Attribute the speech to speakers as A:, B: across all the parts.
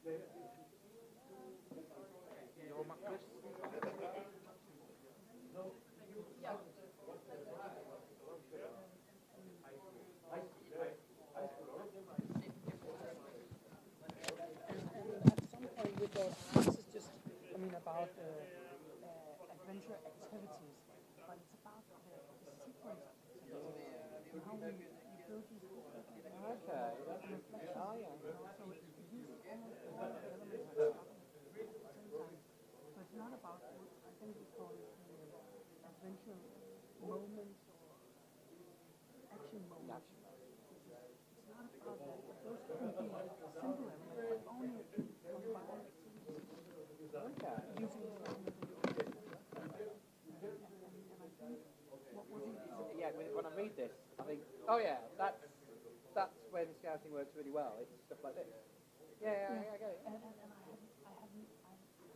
A: Your Marcus?
B: At some point we thought this is just, about adventure activities, but it's about the sequence of activities and how we build these different
A: Okay.
B: and reflections.
A: Oh, yeah.
B: So it uses almost all of the elements of travel at the same time. So it's not about, I think we call it adventure moments or action moments. It's not about that, but those can be simple elements, but only combined activities
A: Okay.
B: using the elements in your and I think what you
A: Yeah, when I read this, I think, oh yeah, that's when scouting works really well. It's stuff like this. Yeah, I get it.
B: and I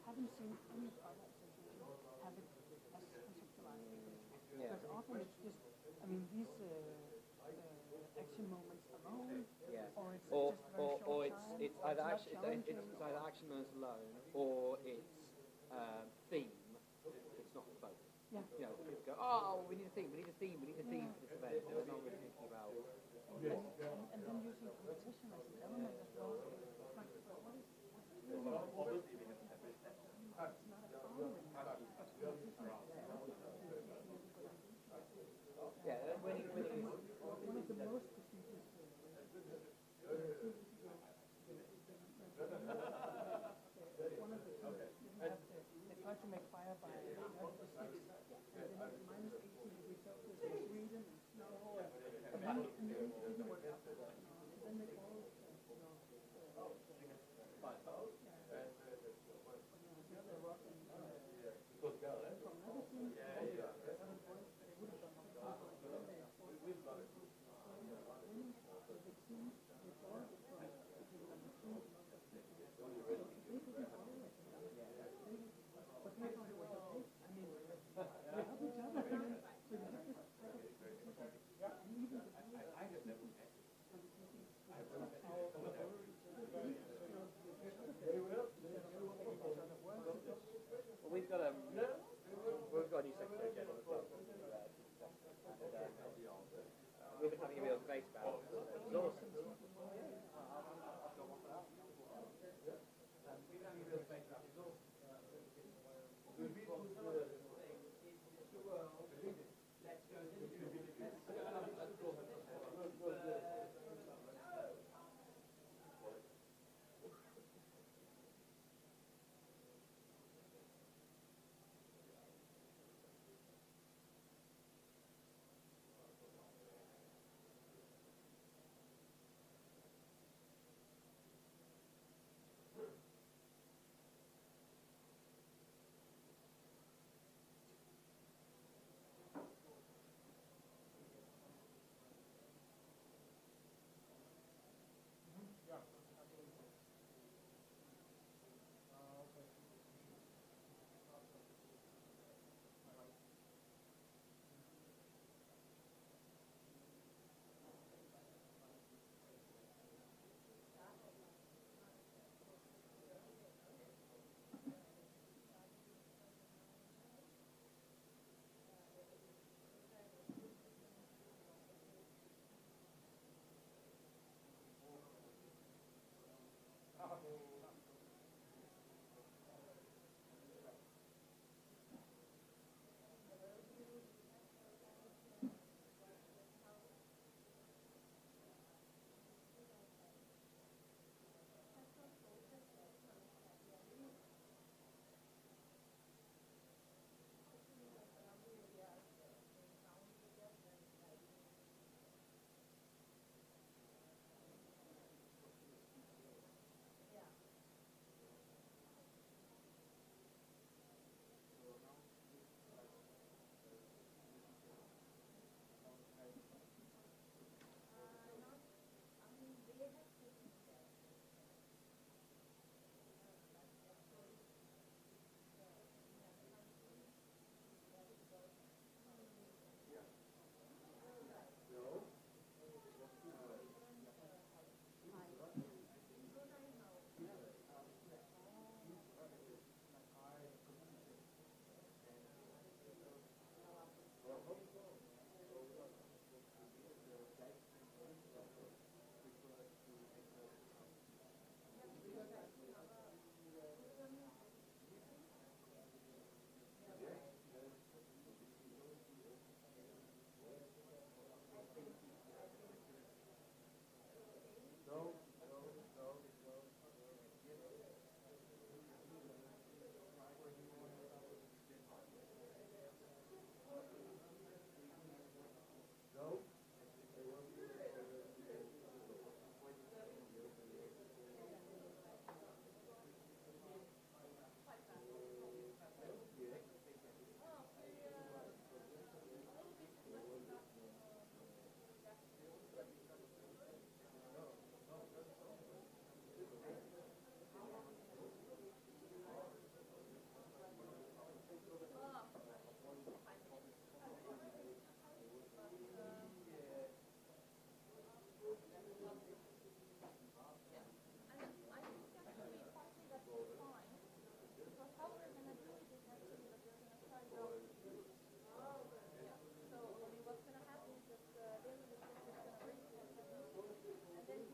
B: haven't seen any other association have it as conceptualized as this.
A: Yeah.
B: Because often it's just, these action moments alone,
A: Yeah.
B: or it's
A: Or
B: just very short
A: it's
B: time,
A: it's
B: or
A: either
B: not
A: action
B: challenging.
A: it's either action moments alone or it's theme. It's not both.
B: Yeah.
A: You know, people go, oh, we need a theme for this event. And they're not really thinking about.
B: And then using competition as an element as well. Like, what is really important? It's not a following, but competition is
A: Yeah, winning is.
B: one of the most prestigious one of the two didn't have they tried to make fire by the sticks, and then at minus 18 degrees Celsius in Sweden and snow, and then it didn't work out. And then they all from another team, they would have done something like that. Winning the big teams, they all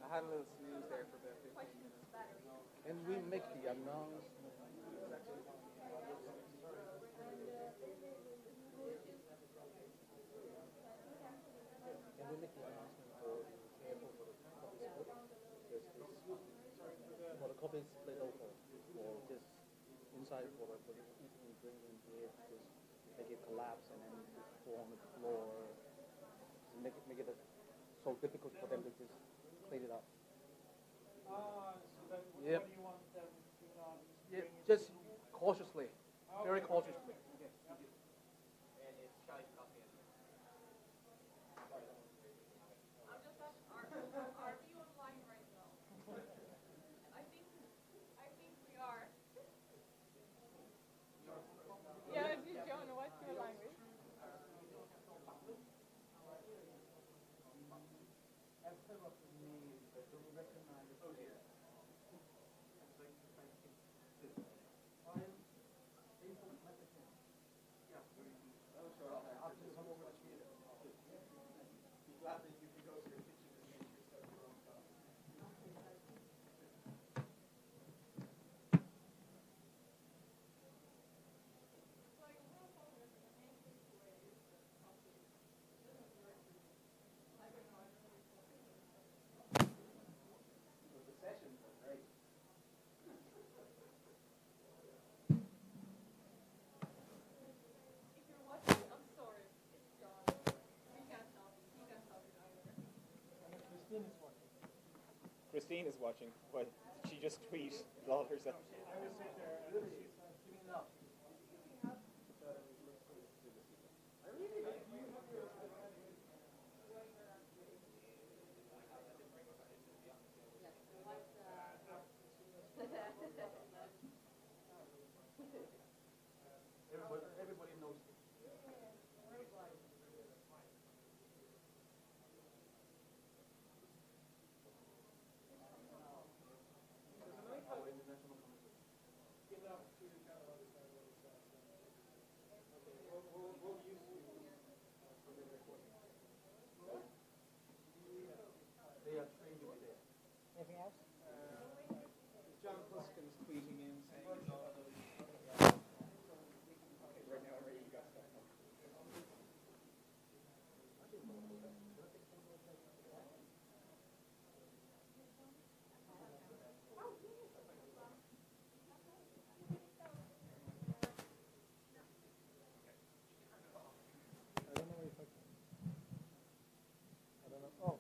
A: I had a little snooze there for about 15 minutes. And we make the announcement. Can we make the announcement for the table for the coffee split? There's this, for the coffee split over for this inside for the eating and drinking here, just make it collapse and then just pour on the floor. Make it so difficult for them to just clean it up.
C: So
A: Yep.
C: what do you want them to not
A: Yeah,
C: bring it
A: just
C: to you?
A: cautiously, very cautiously.
D: And it's chai coffee.
E: I'm just asking, are we online right now? I think we are. Yeah, if you don't know what's your language.
C: I've heard of the name, but don't recognize it.
D: Oh dear. Oh, sure. I'll just come over to you. Be glad that you can go to your kitchen and make yourself your own coffee. Well, the sessions are great.
E: If you're watching, I'm sorry. It's John. We can't help it. He can't help it either.
C: Christine is watching.
D: Christine is watching, but she just tweeted all herself.
C: I will sit there and she's giving it up.
A: Everybody knows it. They are trained to be there.
B: Anything else?
D: John Huskin's tweeting in saying it's all those. Okay, right now already you got stuff.
A: I don't know if I can. I don't know. Oh.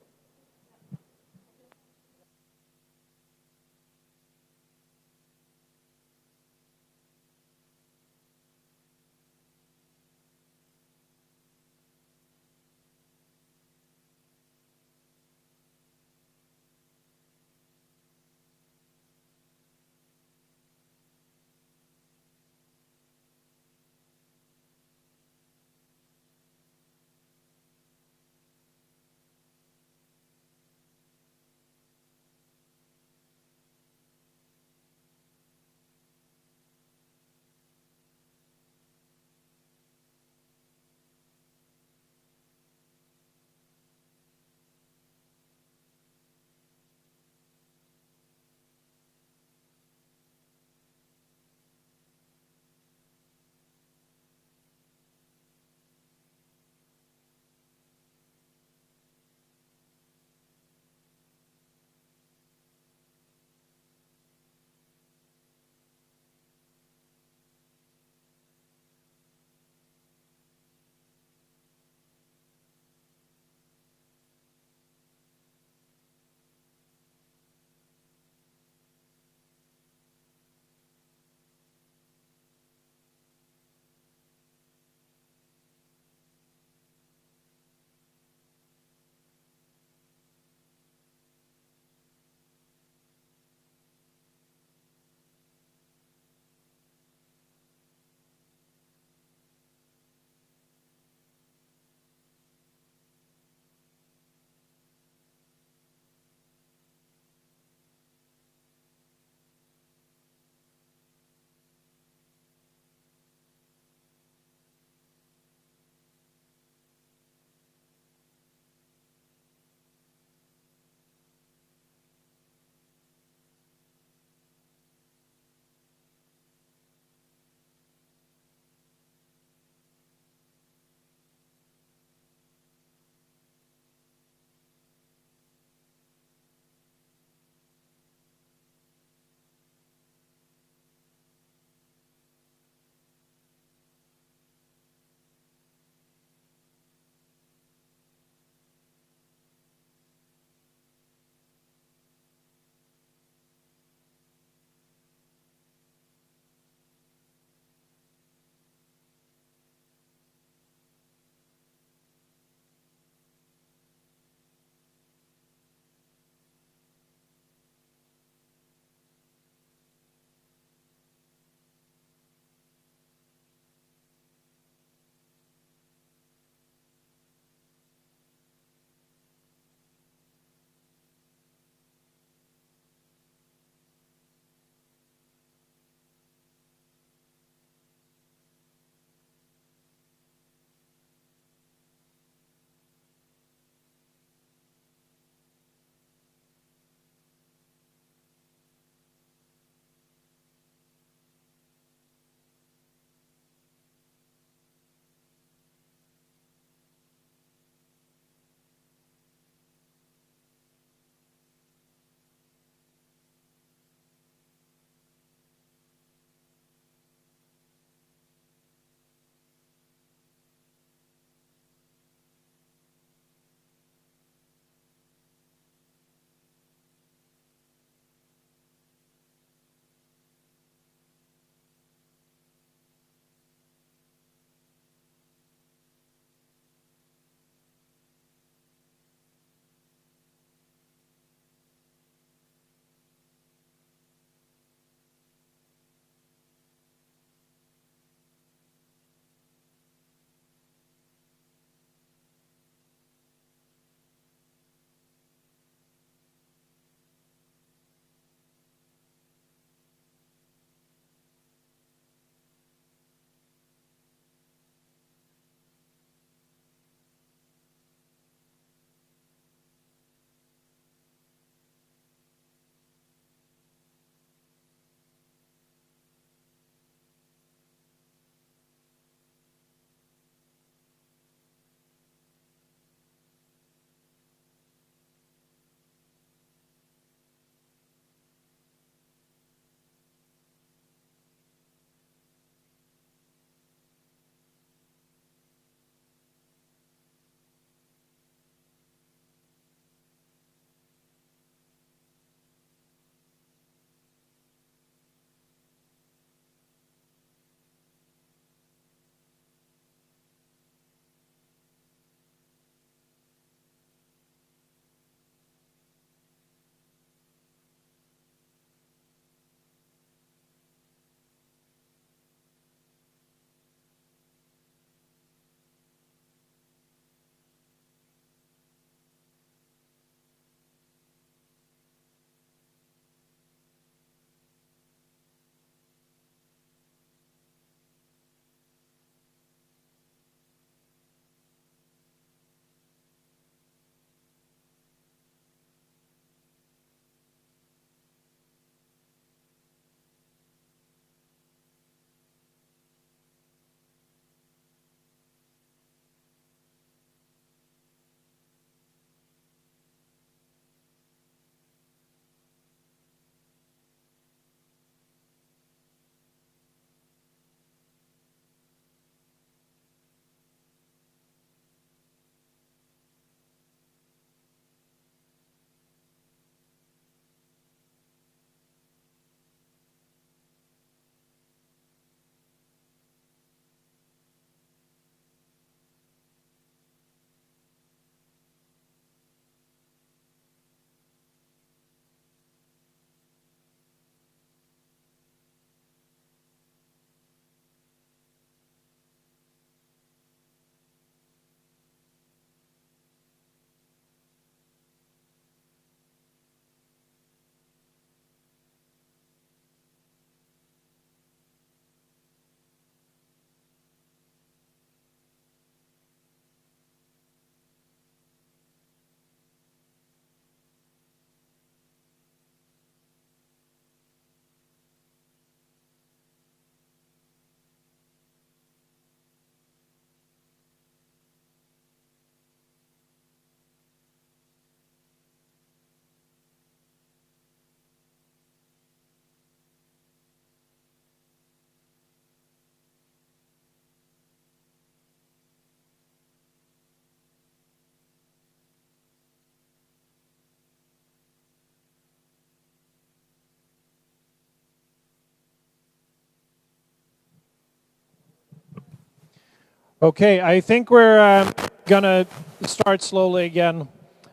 F: Okay, I think we're gonna start slowly again.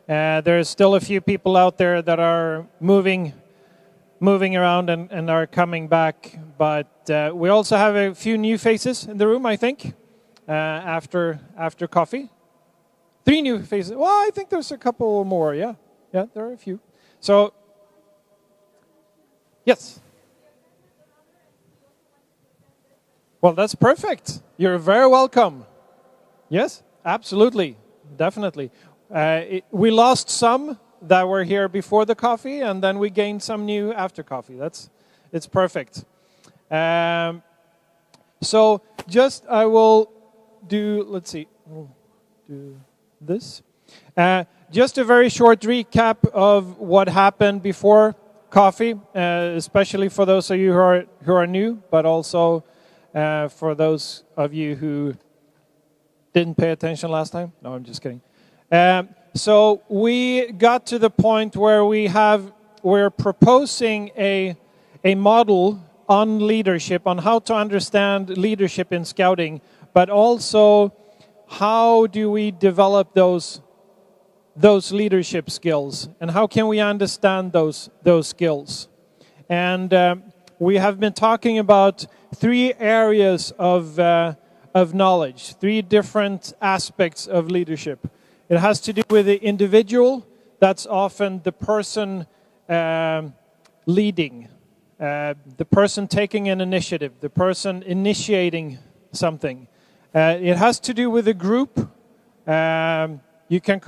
F: There's still a few people out there that are moving around and are coming back, but we also have a few new faces in the room, I think, after coffee. 3 new faces. Well, I think there's a couple more, yeah, there are a few. So, yes. Well, that's perfect. You're very welcome. Yes, absolutely, definitely. We lost some that were here before the coffee, and then we gained some new after coffee. It's perfect. So just I will do. Let's see. We'll do this. Just a very short recap of what happened before coffee, especially for those of you who are new, but also for those of you who didn't pay attention last time. No, I'm just kidding. So we got to the point where we're proposing a model on leadership, on how to understand leadership in scouting, but also how do we develop those leadership skills, and how can we understand those skills? And we have been talking about 3 areas of knowledge, 3 different aspects of leadership. It has to do with the individual. That's often the person leading, the person taking an initiative, the person initiating something. It has to do with the group.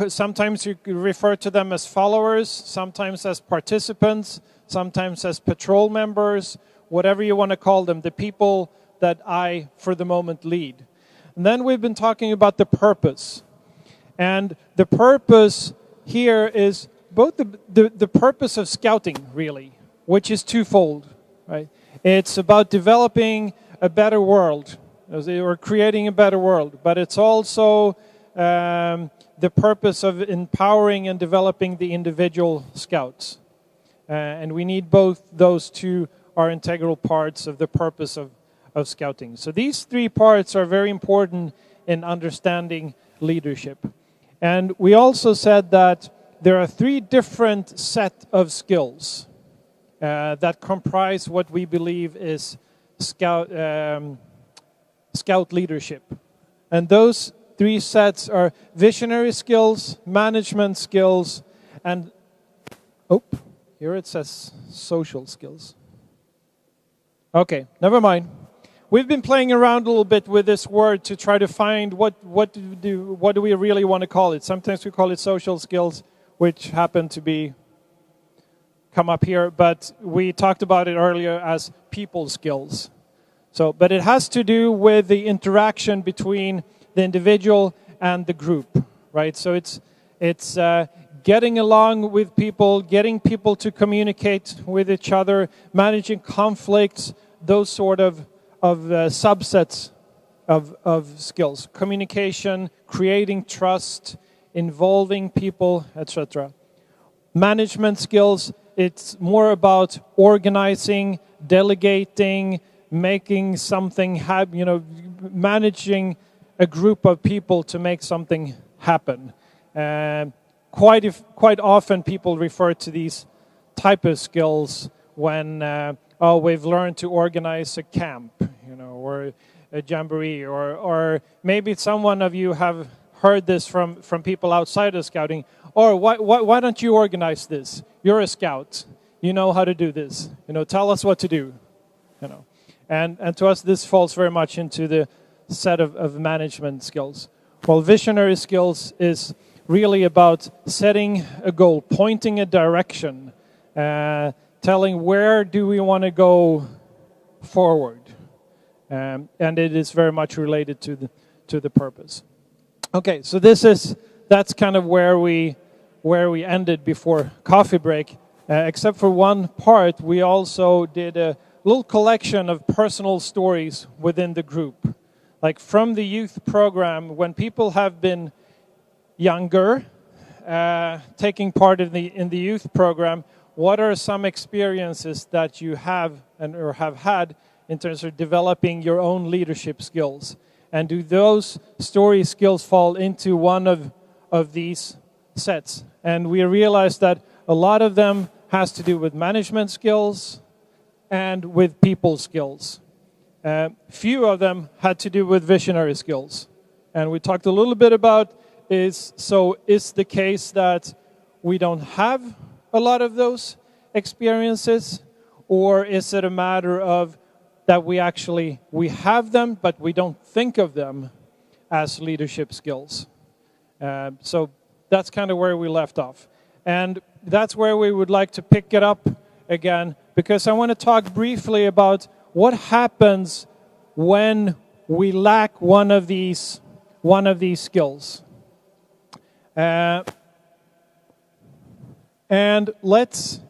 F: Sometimes you refer to them as followers, sometimes as participants, sometimes as patrol members, whatever you want to call them, the people that I, for the moment, lead. And then we've been talking about the purpose. And the purpose here is both the purpose of scouting, really, which is twofold, right? It's about developing a better world, or creating a better world, but it's also the purpose of empowering and developing the individual scouts. And we need both those two are integral parts of the purpose of scouting. So these 3 parts are very important in understanding leadership. And we also said that there are 3 different set of skills that comprise what we believe is scout leadership. And those 3 sets are visionary skills, management skills, and here it says social skills. Okay, never mind. We've been playing around a little bit with this word to try to find what do we really want to call it. Sometimes we call it social skills, which happen to come up here, but we talked about it earlier as people skills. So, but it has to do with the interaction between the individual and the group, right? So it's getting along with people, getting people to communicate with each other, managing conflicts, those sort of subsets of skills. Communication, creating trust, involving people, etc. Management skills, it's more about organizing, delegating, making something happen, managing a group of people to make something happen. Quite often people refer to these type of skills when we've learned to organize a camp, or a jamboree, or maybe someone of you have heard this from people outside of scouting. Or why don't you organize this? You're a scout. You know how to do this. Tell us what to do. And to us this falls very much into the set of management skills. Well, visionary skills is really about setting a goal, pointing a direction, telling where do we want to go forward, and it is very much related to the purpose. Okay, so that's kind of where we ended before coffee break. Except for one part, we also did a little collection of personal stories within the group, like from the youth program when people have been younger, taking part in the youth program. What are some experiences that you have or have had in terms of developing your own leadership skills? And do those story skills fall into one of these sets? And we realized that a lot of them has to do with management skills and with people skills. Few of them had to do with visionary skills. And we talked a little bit about is the case that we don't have a lot of those experiences, or is it a matter of that we have them, but we don't think of them as leadership skills? So that's kind of where we left off. And that's where we would like to pick it up again, because I want to talk briefly about what happens when we lack one of these skills. And let's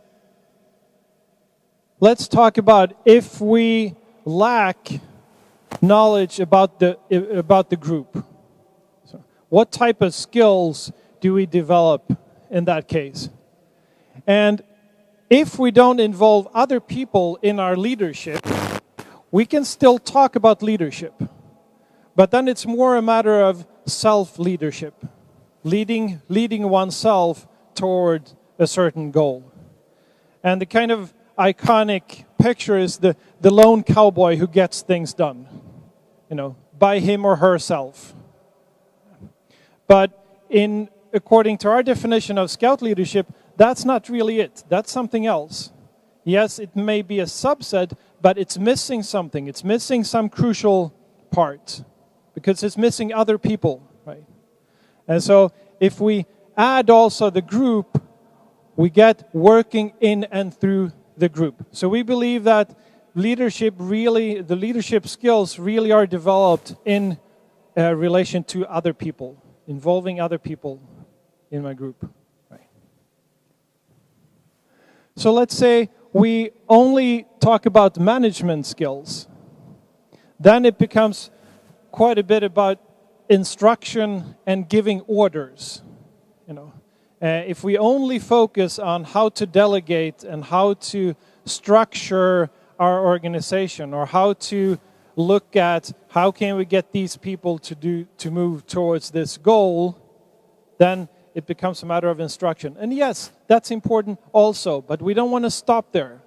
F: talk about if we lack knowledge about the group. So what type of skills do we develop in that case? And if we don't involve other people in our leadership, we can still talk about leadership. But then it's more a matter of self-leadership, leading oneself toward a certain goal. And the kind of iconic picture is the lone cowboy who gets things done, by him or herself. But according to our definition of scout leadership, that's not really it. That's something else. Yes, it may be a subset, but it's missing something. It's missing some crucial part because it's missing other people, right? And so if we add also the group, we get working in and through the group. So we believe that the leadership skills really are developed in relation to other people, involving other people in my group. Right. So let's say we only talk about management skills. Then it becomes quite a bit about instruction and giving orders. If we only focus on how to delegate and how to structure our organization, or how to look at how can we get these people to move towards this goal, then it becomes a matter of instruction. And yes, that's important also, but we don't want to stop there.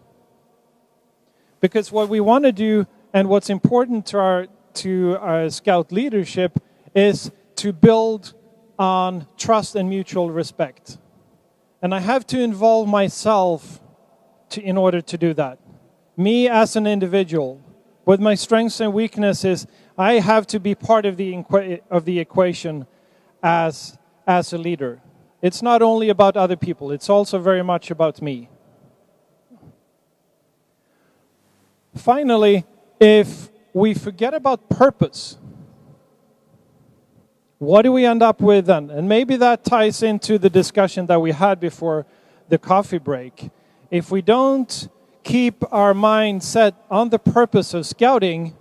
F: Because what we want to do, and what's important to our scout leadership, is to build on trust and mutual respect. And I have to involve myself in order to do that. Me as an individual, with my strengths and weaknesses, I have to be part of the equation as a leader. It's not only about other people, it's also very much about me. Finally, if we forget about purpose, what do we end up with then? And maybe that ties into the discussion that we had before the coffee break. If we don't keep our mind set on the purpose of scouting,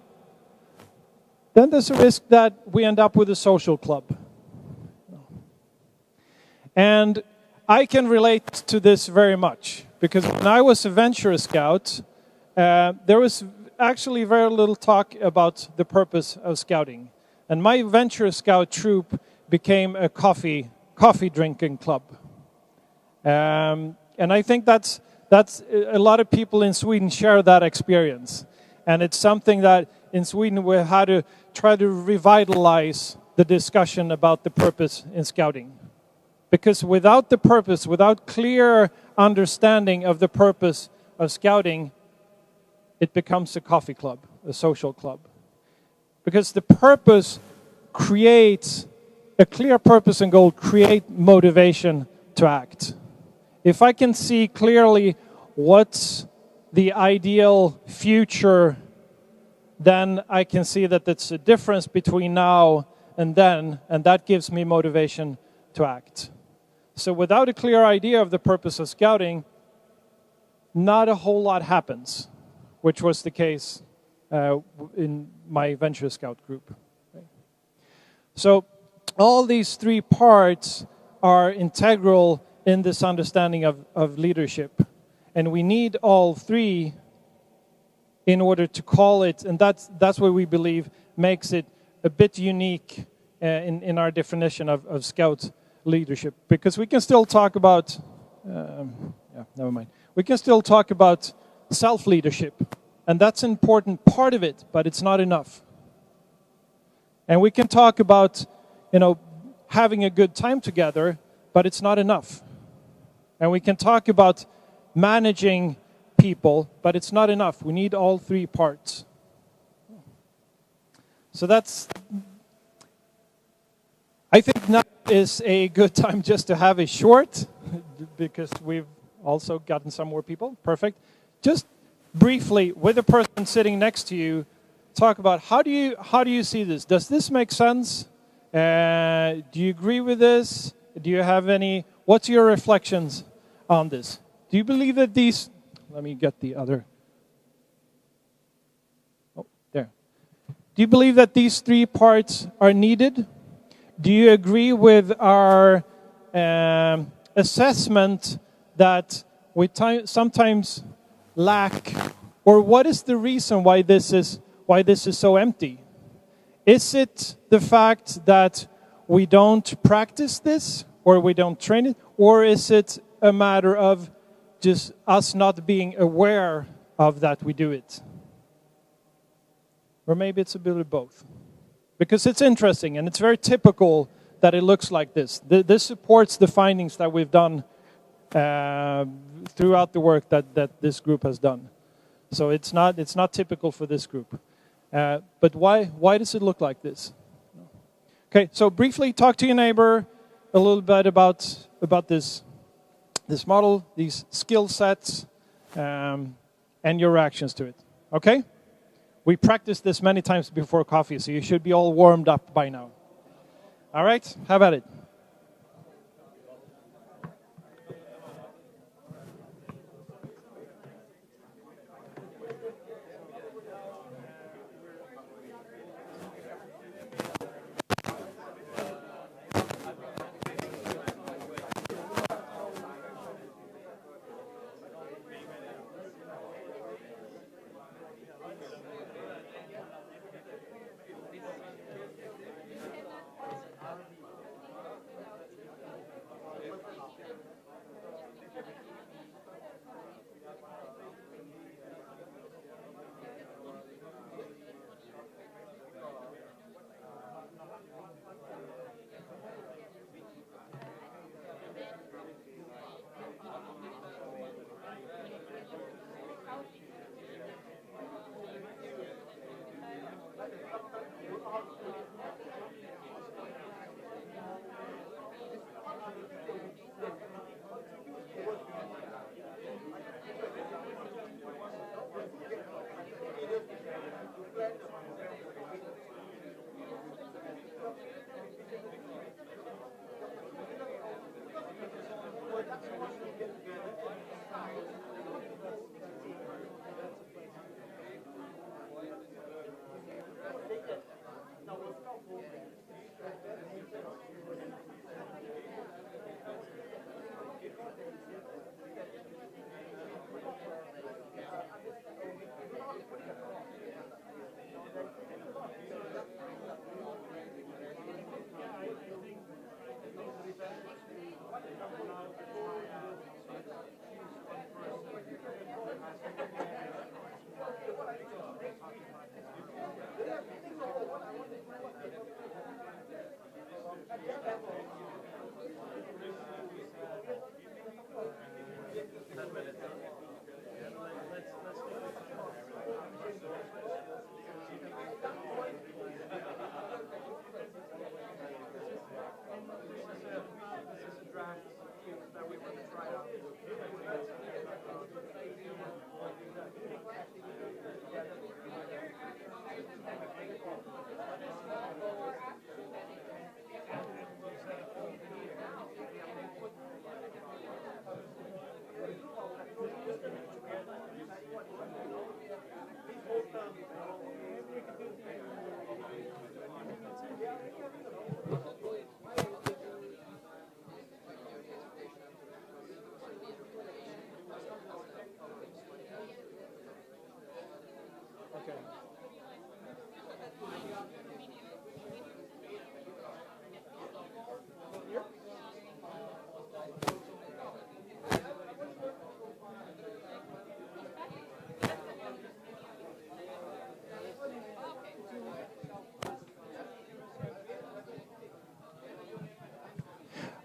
F: then there's a risk that we end up with a social club. And I can relate to this very much, because when I was a venture scout, there was actually very little talk about the purpose of scouting. And my venture scout troop became a coffee drinking club. And I think that's a lot of people in Sweden share that experience. And it's something that in Sweden we had to try to revitalize the discussion about the purpose in scouting. Because without the purpose, without clear understanding of the purpose of scouting, it becomes a coffee club, a social club. Because the purpose creates, a clear purpose and goal create motivation to act. If I can see clearly what's the ideal future, then I can see that it's a difference between now and then, and that gives me motivation to act. So without a clear idea of the purpose of scouting, not a whole lot happens, which was the case in my venture scout group. So all these three parts are integral in this understanding of leadership. And we need all three in order to call it, and that's what we believe makes it a bit unique in our definition of Scout leadership, because we can still talk about, never mind. We can still talk about self-leadership, and that's an important part of it, but it's not enough. And we can talk about, having a good time together, but it's not enough. And we can talk about managing people, but it's not enough. We need all three parts. So I think now is a good time just to have a short, because we've also gotten some more people. Perfect. Just briefly, with the person sitting next to you, talk about how do you see this? Does this make sense? Do you agree with this? Do you have what's your reflections on this? Do you believe that let me get the other. Oh, there. Do you believe that these three parts are needed? Do you agree with our assessment that we sometimes lack, or what is the reason why this is so empty? Is it the fact that we don't practice this, or we don't train it, or is it a matter of just us not being aware of that we do it? Or maybe it's a bit of both. Because it's interesting, and it's very typical that it looks like this. This supports the findings that we've done throughout the work that this group has done. So it's not typical for this group. But why does it look like this? Okay, so briefly talk to your neighbor a little bit about this model, these skill sets, and your reactions to it. Okay? We practiced this many times before coffee, so you should be all warmed up by now. All right? How about it?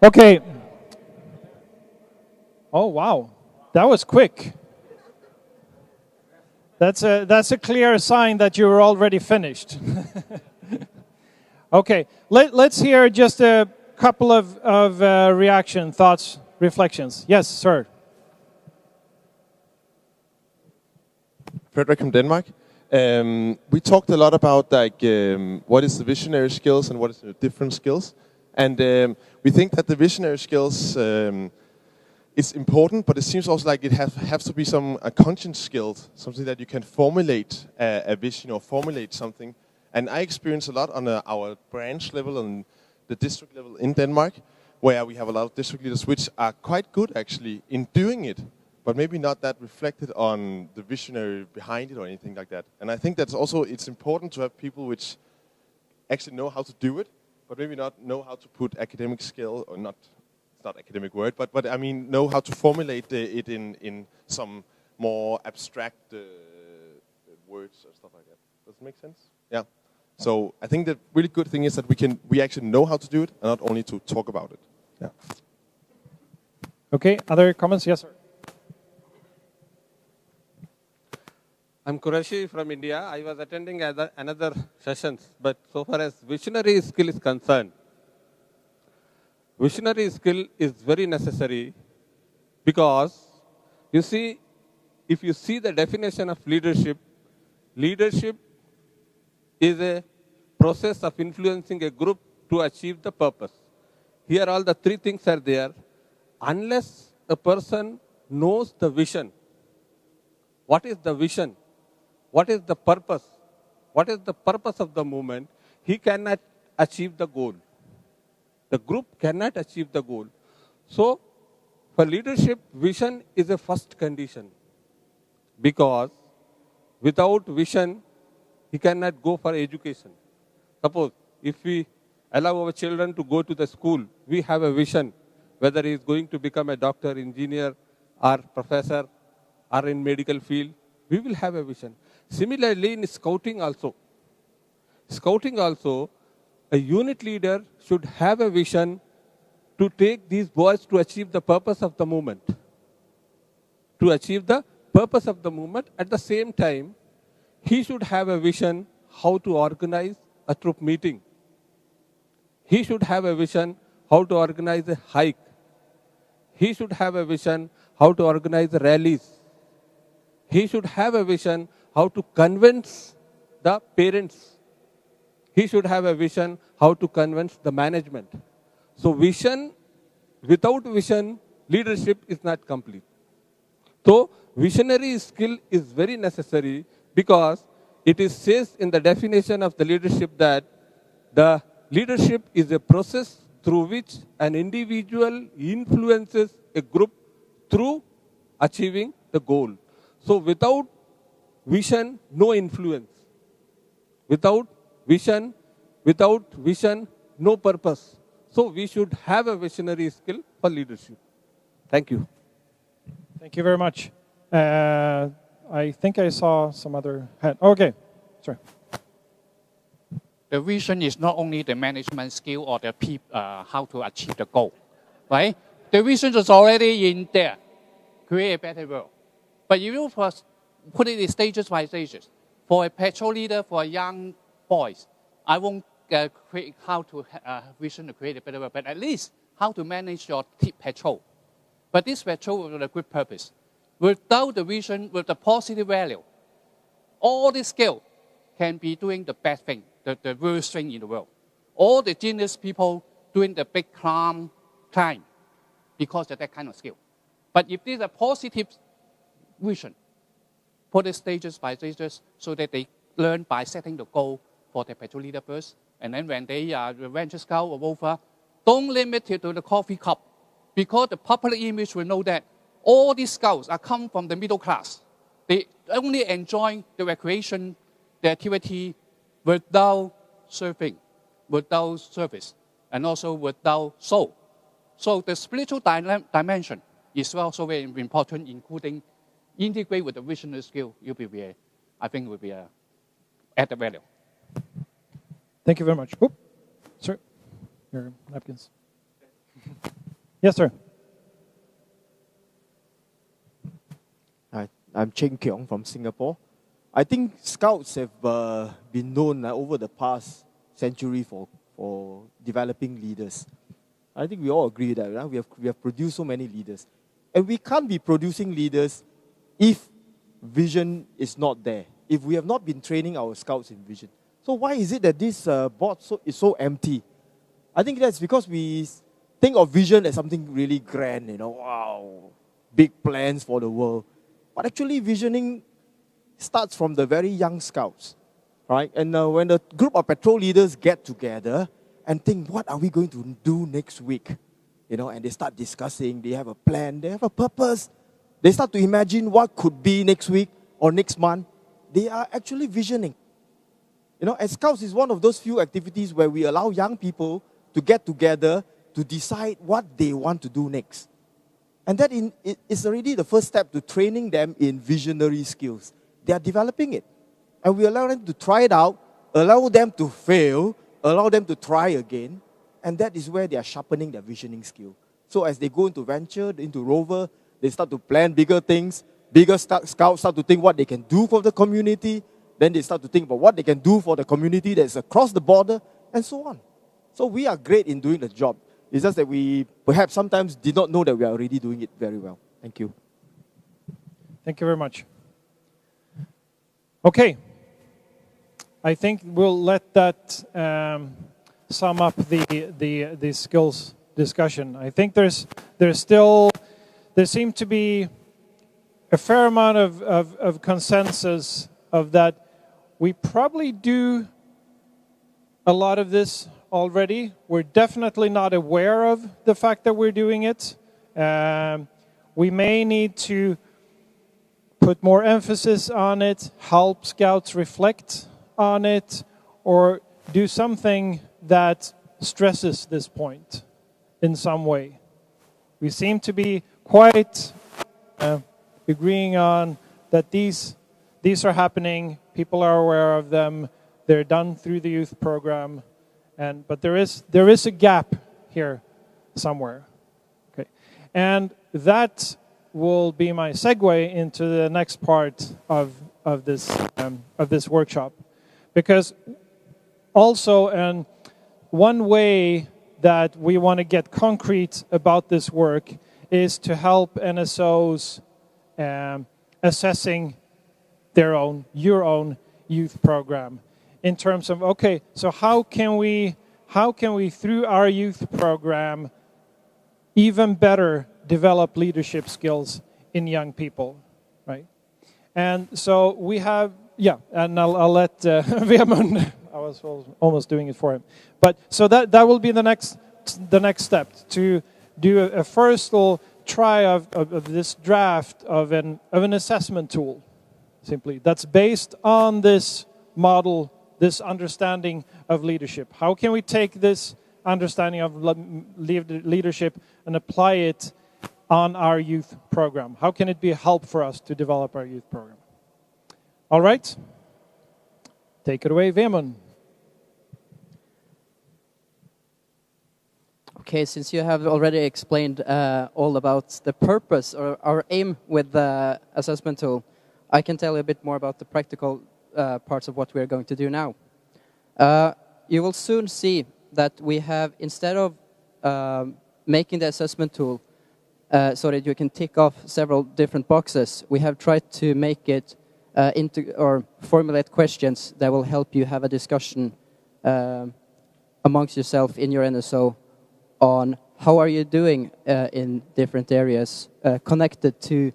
F: Okay. Oh, wow. That was quick. That's a clear sign that you were already finished. Okay, let's hear just a couple of reaction, thoughts, reflections. Yes, sir.
G: Frederick from Denmark. We talked a lot about what is the visionary skills and what is the different skills, and we think that the visionary skills is important, but it seems also like it has to be some conscious skills, something that you can formulate a vision or formulate something. And I experience a lot on our branch level and the district level in Denmark, where we have a lot of district leaders which are quite good actually in doing it, but maybe not that reflected on the visionary behind it or anything like that. And I think that's also, it's important to have people which actually know how to do it, but maybe not know how to put academic skill, or not, it's not academic word, but I mean know how to formulate it in some more abstract words or stuff like that. Does it make sense? Yeah. So I think the really good thing is that we actually know how to do it and not only to talk about it. Yeah.
F: Okay, other comments? Yes, sir.
H: I'm Qureshi from India. I was attending another sessions, but so far as visionary skill is concerned, visionary skill is very necessary because, you see, if you see the definition of leadership, leadership is a process of influencing a group to achieve the purpose. Here all the three things are there. Unless a person knows the vision, what is the vision? What is the purpose? What is the purpose of the movement? He cannot achieve the goal. The group cannot achieve the goal. So, for leadership, vision is a first condition. Because without vision, he cannot go for education. Suppose, if we allow our children to go to the school, we have a vision, whether he is going to become a doctor, engineer, or professor, or in medical field, we will have a vision. Similarly, in scouting also, a unit leader should have a vision to take these boys to achieve the purpose of the movement. To achieve the purpose of the movement, at the same time, he should have a vision how to organize a troop meeting. He should have a vision how to organize a hike. He should have a vision how to organize rallies. He should have a vision how to convince the parents. He should have a vision how to convince the management. So vision, without vision, leadership is not complete. So visionary skill is very necessary because it is says in the definition of the leadership that the leadership is a process through which an individual influences a group through achieving the goal. So without vision, no influence. Without vision, no purpose. So we should have a visionary skill for leadership. Thank you.
F: Thank you very much. I think I saw some other hand. Okay, sorry.
I: The vision is not only the management skill or the how to achieve the goal, right? The vision is already in there. Create a better world. But if you first put it in stages by stages, for a patrol leader, for young boys, I won't create how to vision to create a better world, but at least how to manage your patrol. But this patrol with a good purpose. Without the vision, with the positive value, all the skill can be doing the bad thing, the worst thing in the world. All the genius people doing the big crime because of that kind of skill. But if there's a positive vision, put it stages by stages so that they learn by setting the goal for the patrol leader first. And then when they are Ranger Scout or Wolfer, don't limit it to the coffee cup. Because the popular image will know that all these scouts are come from the middle class. They only enjoy the recreation, the activity without serving, without service, and also without soul. So the spiritual dimension is also very important, including integrate with the visionary skill. I think will be added value.
F: Thank you very much. Oh, sir, your napkins. Yes, sir.
J: Hi, I'm Cheng Kiong from Singapore. I think Scouts have been known over the past century for developing leaders. I think we all agree that we have produced so many leaders. And we can't be producing leaders if vision is not there, if we have not been training our Scouts in vision. So why is it that this board is so empty? I think that's because we think of vision as something really grand, wow, big plans for the world. But actually visioning starts from the very young Scouts, right? And when the group of patrol leaders get together and think, what are we going to do next week? And they start discussing, they have a plan, they have a purpose. They start to imagine what could be next week or next month. They are actually visioning. And Scouts is one of those few activities where we allow young people to get together to decide what they want to do next. And that is already the first step to training them in visionary skills. They are developing it. And we allow them to try it out, allow them to fail, allow them to try again. And that is where they are sharpening their visioning skill. So as they go into venture, into rover, they start to plan bigger things. Bigger Scouts start to think what they can do for the community. Then they start to think about what they can do for the community that's across the border, and so on. So we are great in doing the job. It's just that we perhaps sometimes did not know that we are already doing it very well. Thank you.
F: Thank you very much. Okay. I think we'll let that sum up the skills discussion. I think there seemed to be a fair amount of consensus of that we probably do a lot of this already. We're definitely not aware of the fact that we're doing it. We may need to put more emphasis on it, help Scouts reflect on it, or do something that stresses this point in some way. We seem to be quite agreeing on that these are happening, people are aware of them, they're done through the youth program, but there is a gap here somewhere. Okay, and that will be my segue into the next part of this workshop, because also one way that we want to get concrete about this work is to help NSOs assessing your own youth program in terms of, okay, so how can we through our youth program even better develop leadership skills in young people, right? And so we have, and I'll let Vemund, I was almost doing it for him. But so that will be the next step, to do a first little try of this draft of an assessment tool, simply, that's based on this model, this understanding of leadership. How can we take this understanding of leadership and apply it on our youth program? How can it be a help for us to develop our youth program? All right. Take it away, Vemund.
K: Okay, since you have already explained all about the purpose or our aim with the assessment tool, I can tell you a bit more about the practical parts of what we're going to do now. You will soon see that we have, instead of making the assessment tool so that you can tick off several different boxes, we have tried to make it or formulate questions that will help you have a discussion amongst yourself in your NSO on how are you doing in different areas connected to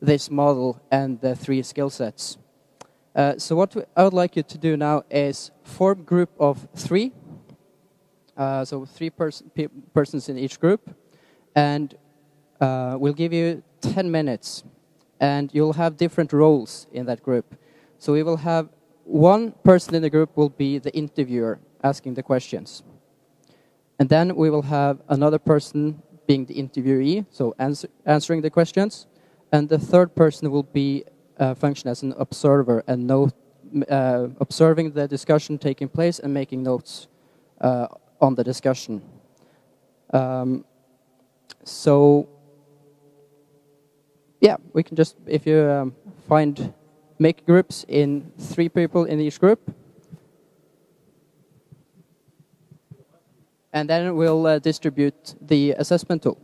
K: this model and the 3 skill sets. So what I would like you to do now is form a group of 3. So 3 persons in each group. And we'll give you 10 minutes. And you'll have different roles in that group. So we will have one person in the group will be the interviewer asking the questions. And then we will have another person being the interviewee, so answering the questions. And the third person will be function as an observer and observing the discussion taking place and making notes on the discussion. So, yeah, we can just, if you make groups in 3 people in each group. And then we'll distribute the assessment tool.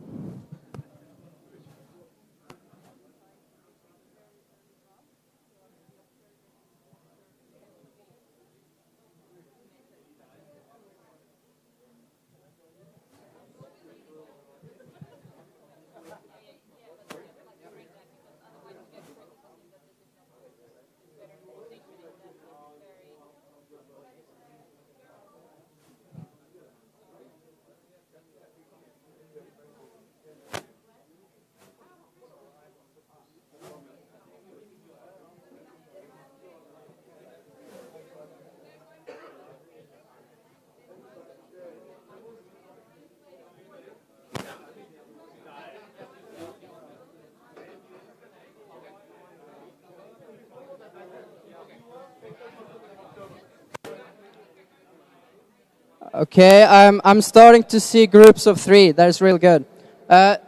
K: Okay, I'm starting to see groups of 3. That is really good. For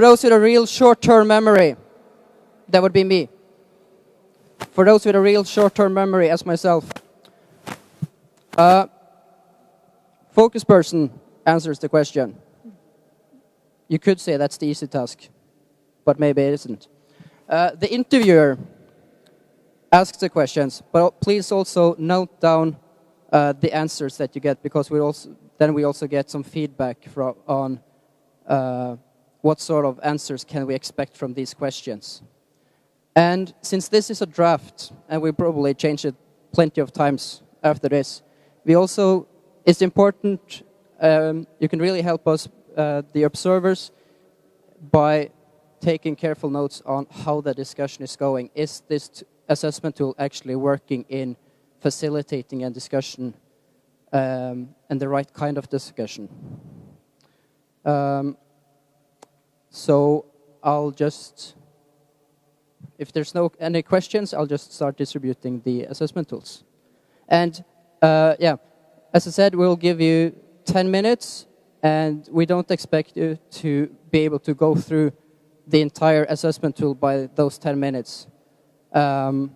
K: those with a real short-term memory, that would be me. For those with a real short-term memory, as myself, focus person answers the question. You could say that's the easy task, but maybe it isn't. The interviewer asks the questions, but please also note down the answers that you get, because we also get some feedback on what sort of answers can we expect from these questions. And since this is a draft, and we probably change it plenty of times after this, it's important, you can really help us, the observers, by taking careful notes on how the discussion is going. Is this assessment tool actually working in facilitating a discussion and the right kind of discussion? So I'll just, if there's any questions, I'll just start distributing the assessment tools. And yeah, as I said, we'll give you 10 minutes, and we don't expect you to be able to go through the entire assessment tool by those 10 minutes. Yeah.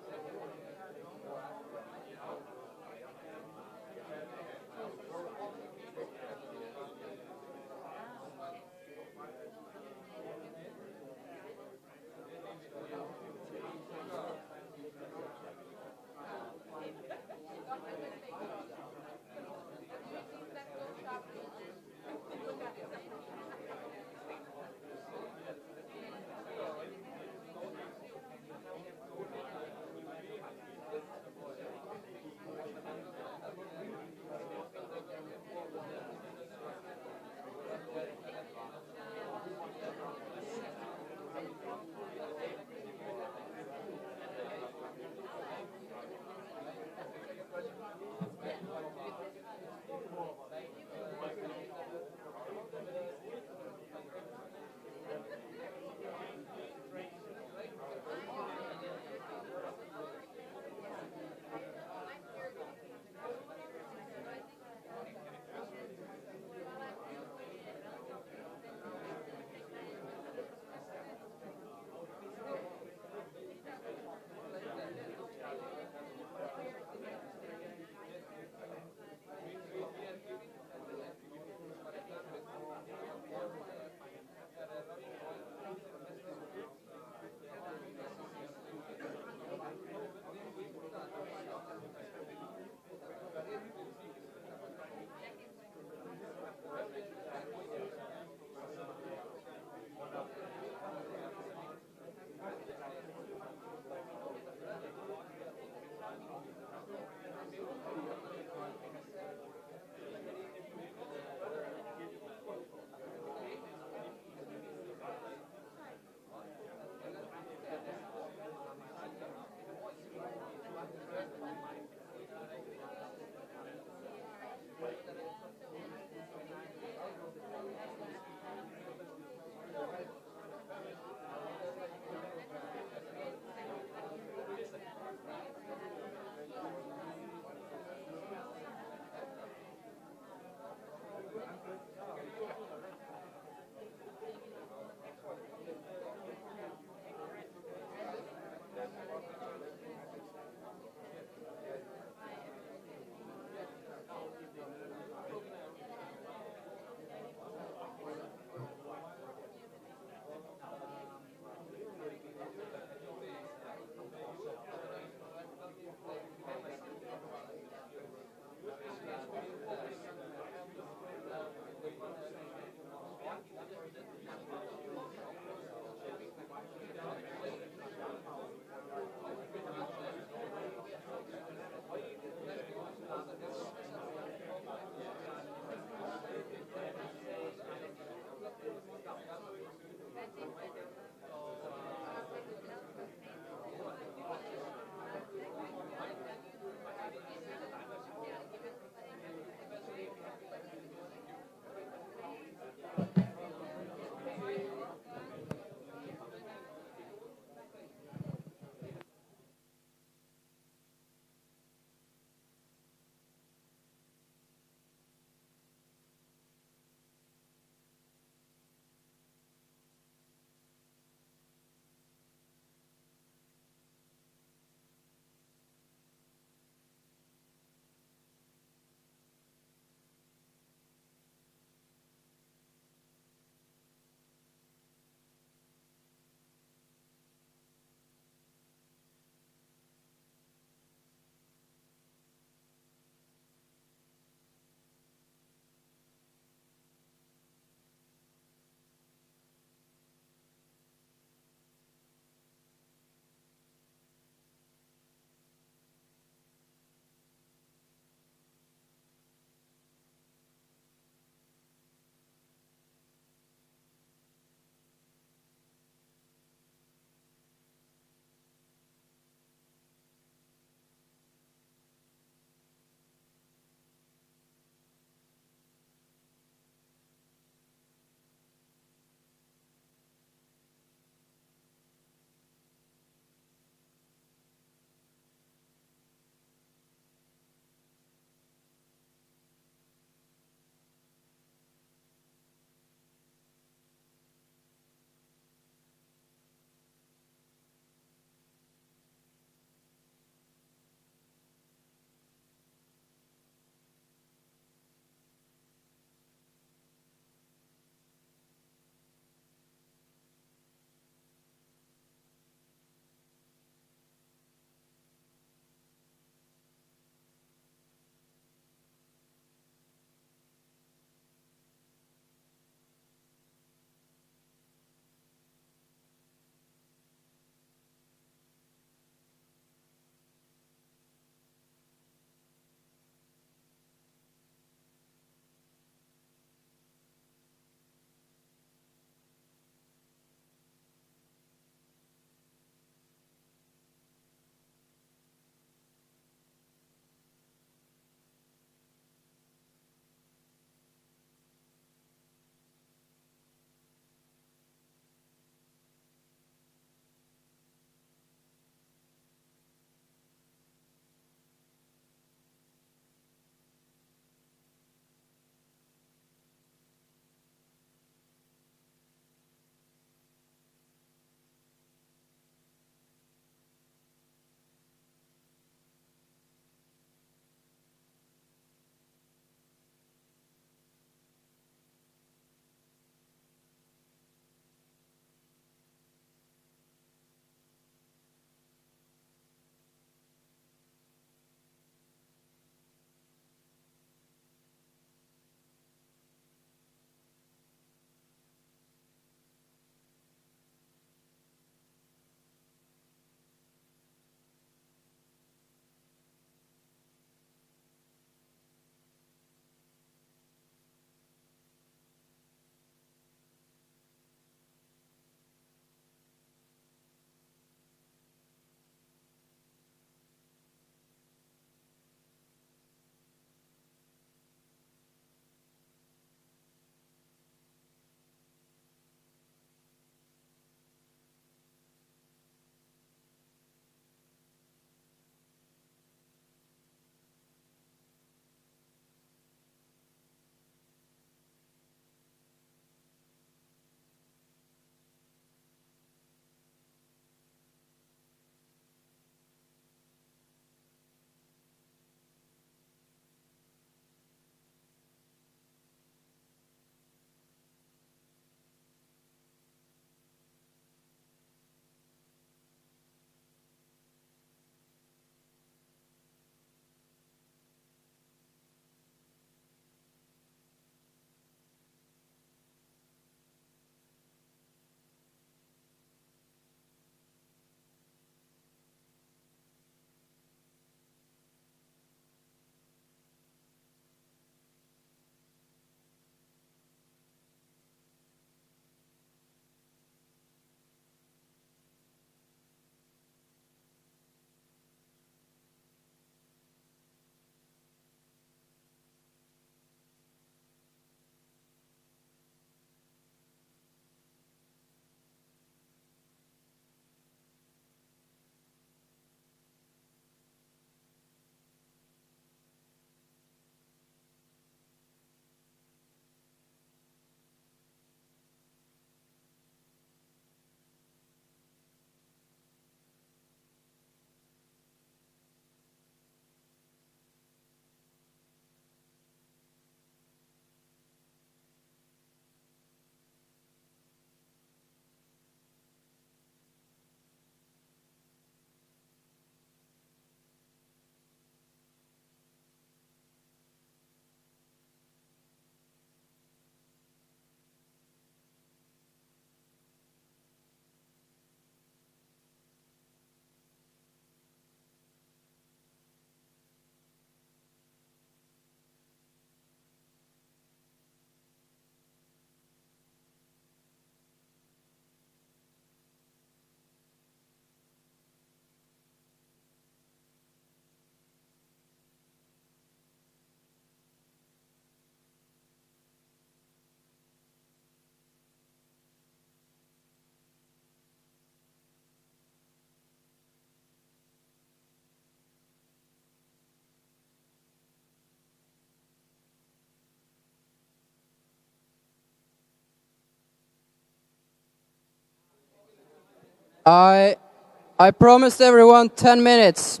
K: I promised everyone 10 minutes,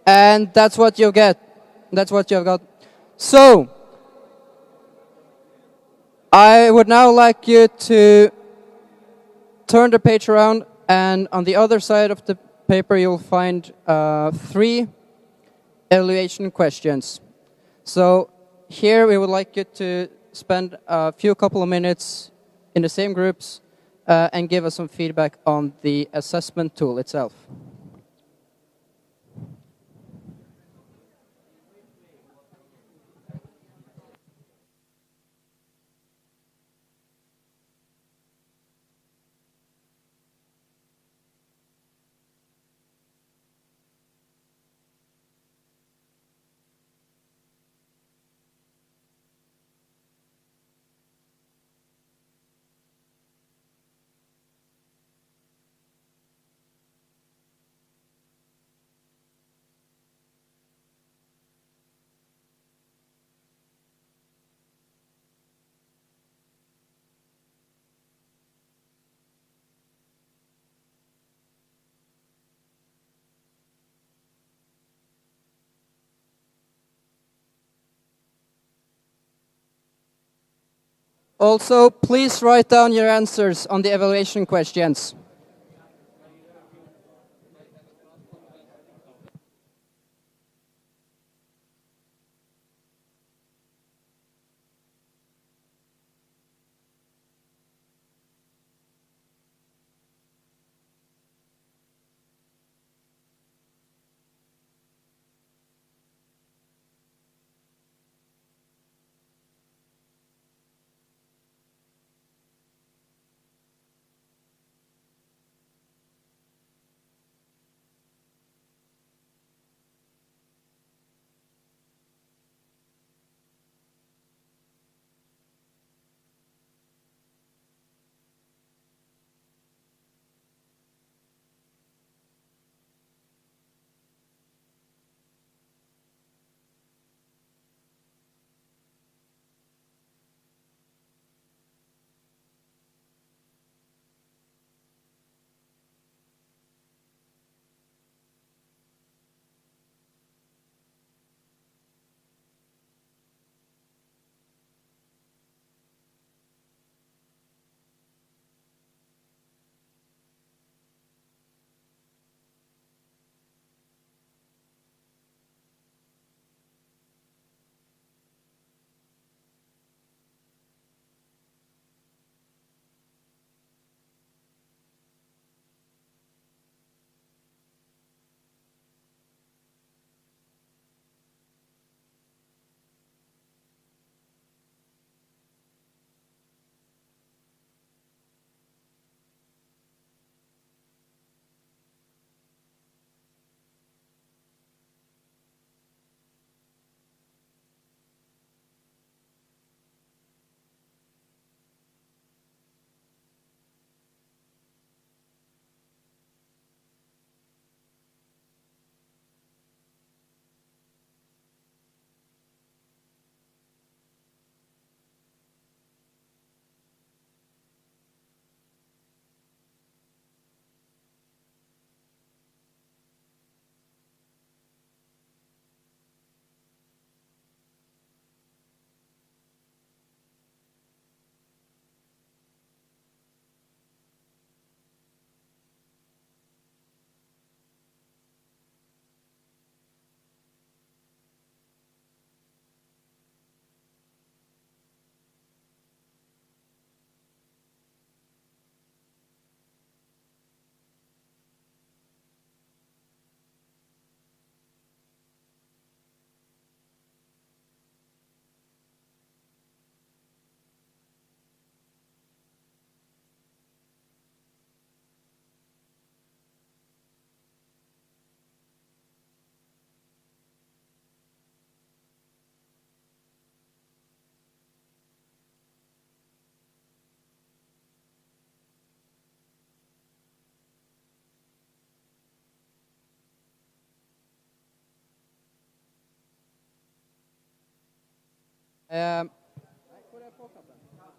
K: and that's what you get. That's what you've got. So, I would now like you to turn the page around, and on the other side of the paper you'll find 3 evaluation questions. So here we would like you to spend a couple of minutes in the same groups and give us some feedback on the assessment tool itself. Also, please write down your answers on the evaluation questions.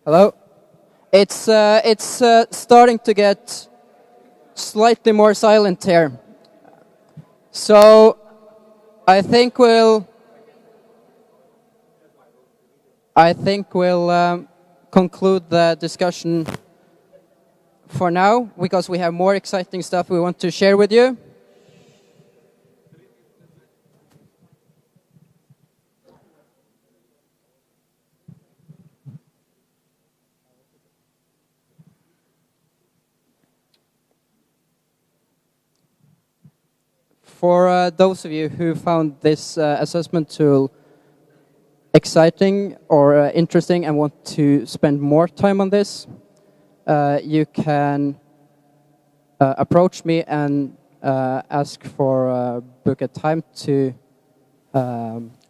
K: Hello. It's starting to get slightly more silent here. So I think we'll conclude the discussion for now, because we have more exciting stuff we want to share with you. For those of you who found this assessment tool exciting or interesting and want to spend more time on this, you can approach me and ask for book a time to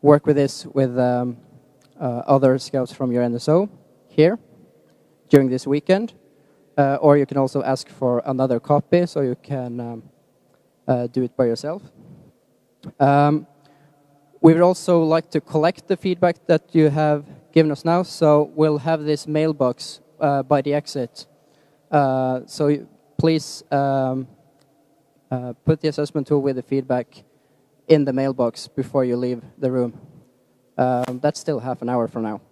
K: work with this with other scouts from your NSO here during this weekend. Or you can also ask for another copy so you can do it by yourself. We would also like to collect the feedback that you have given us now, so we'll have this mailbox by the exit. So please put the assessment tool with the feedback in the mailbox before you leave the room. That's still half an hour from now.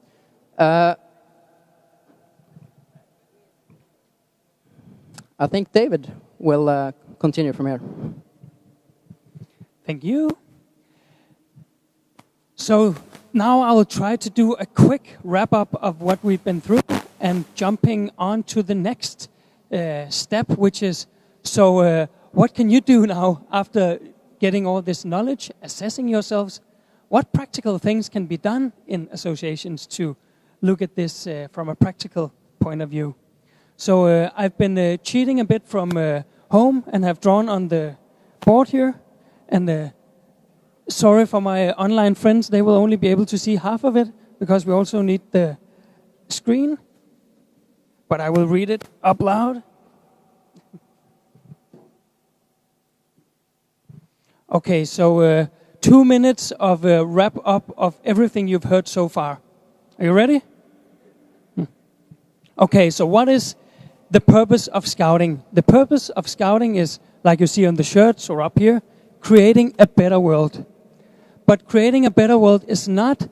K: I think David will continue from here.
L: Thank you. So now I will try to do a quick wrap-up of what we've been through and jumping on to the next step, which is, so what can you do now after getting all this knowledge, assessing yourselves? What practical things can be done in associations to look at this from a practical point of view? So I've been cheating a bit from home and have drawn on the board here. And sorry for my online friends, they will only be able to see half of it because we also need the screen. But I will read it up loud. Okay, so 2 minutes of a wrap-up of everything you've heard so far. Are you ready? Okay, so what is the purpose of scouting? The purpose of scouting is, like you see on the shirts or up here, creating a better world. But creating a better world is not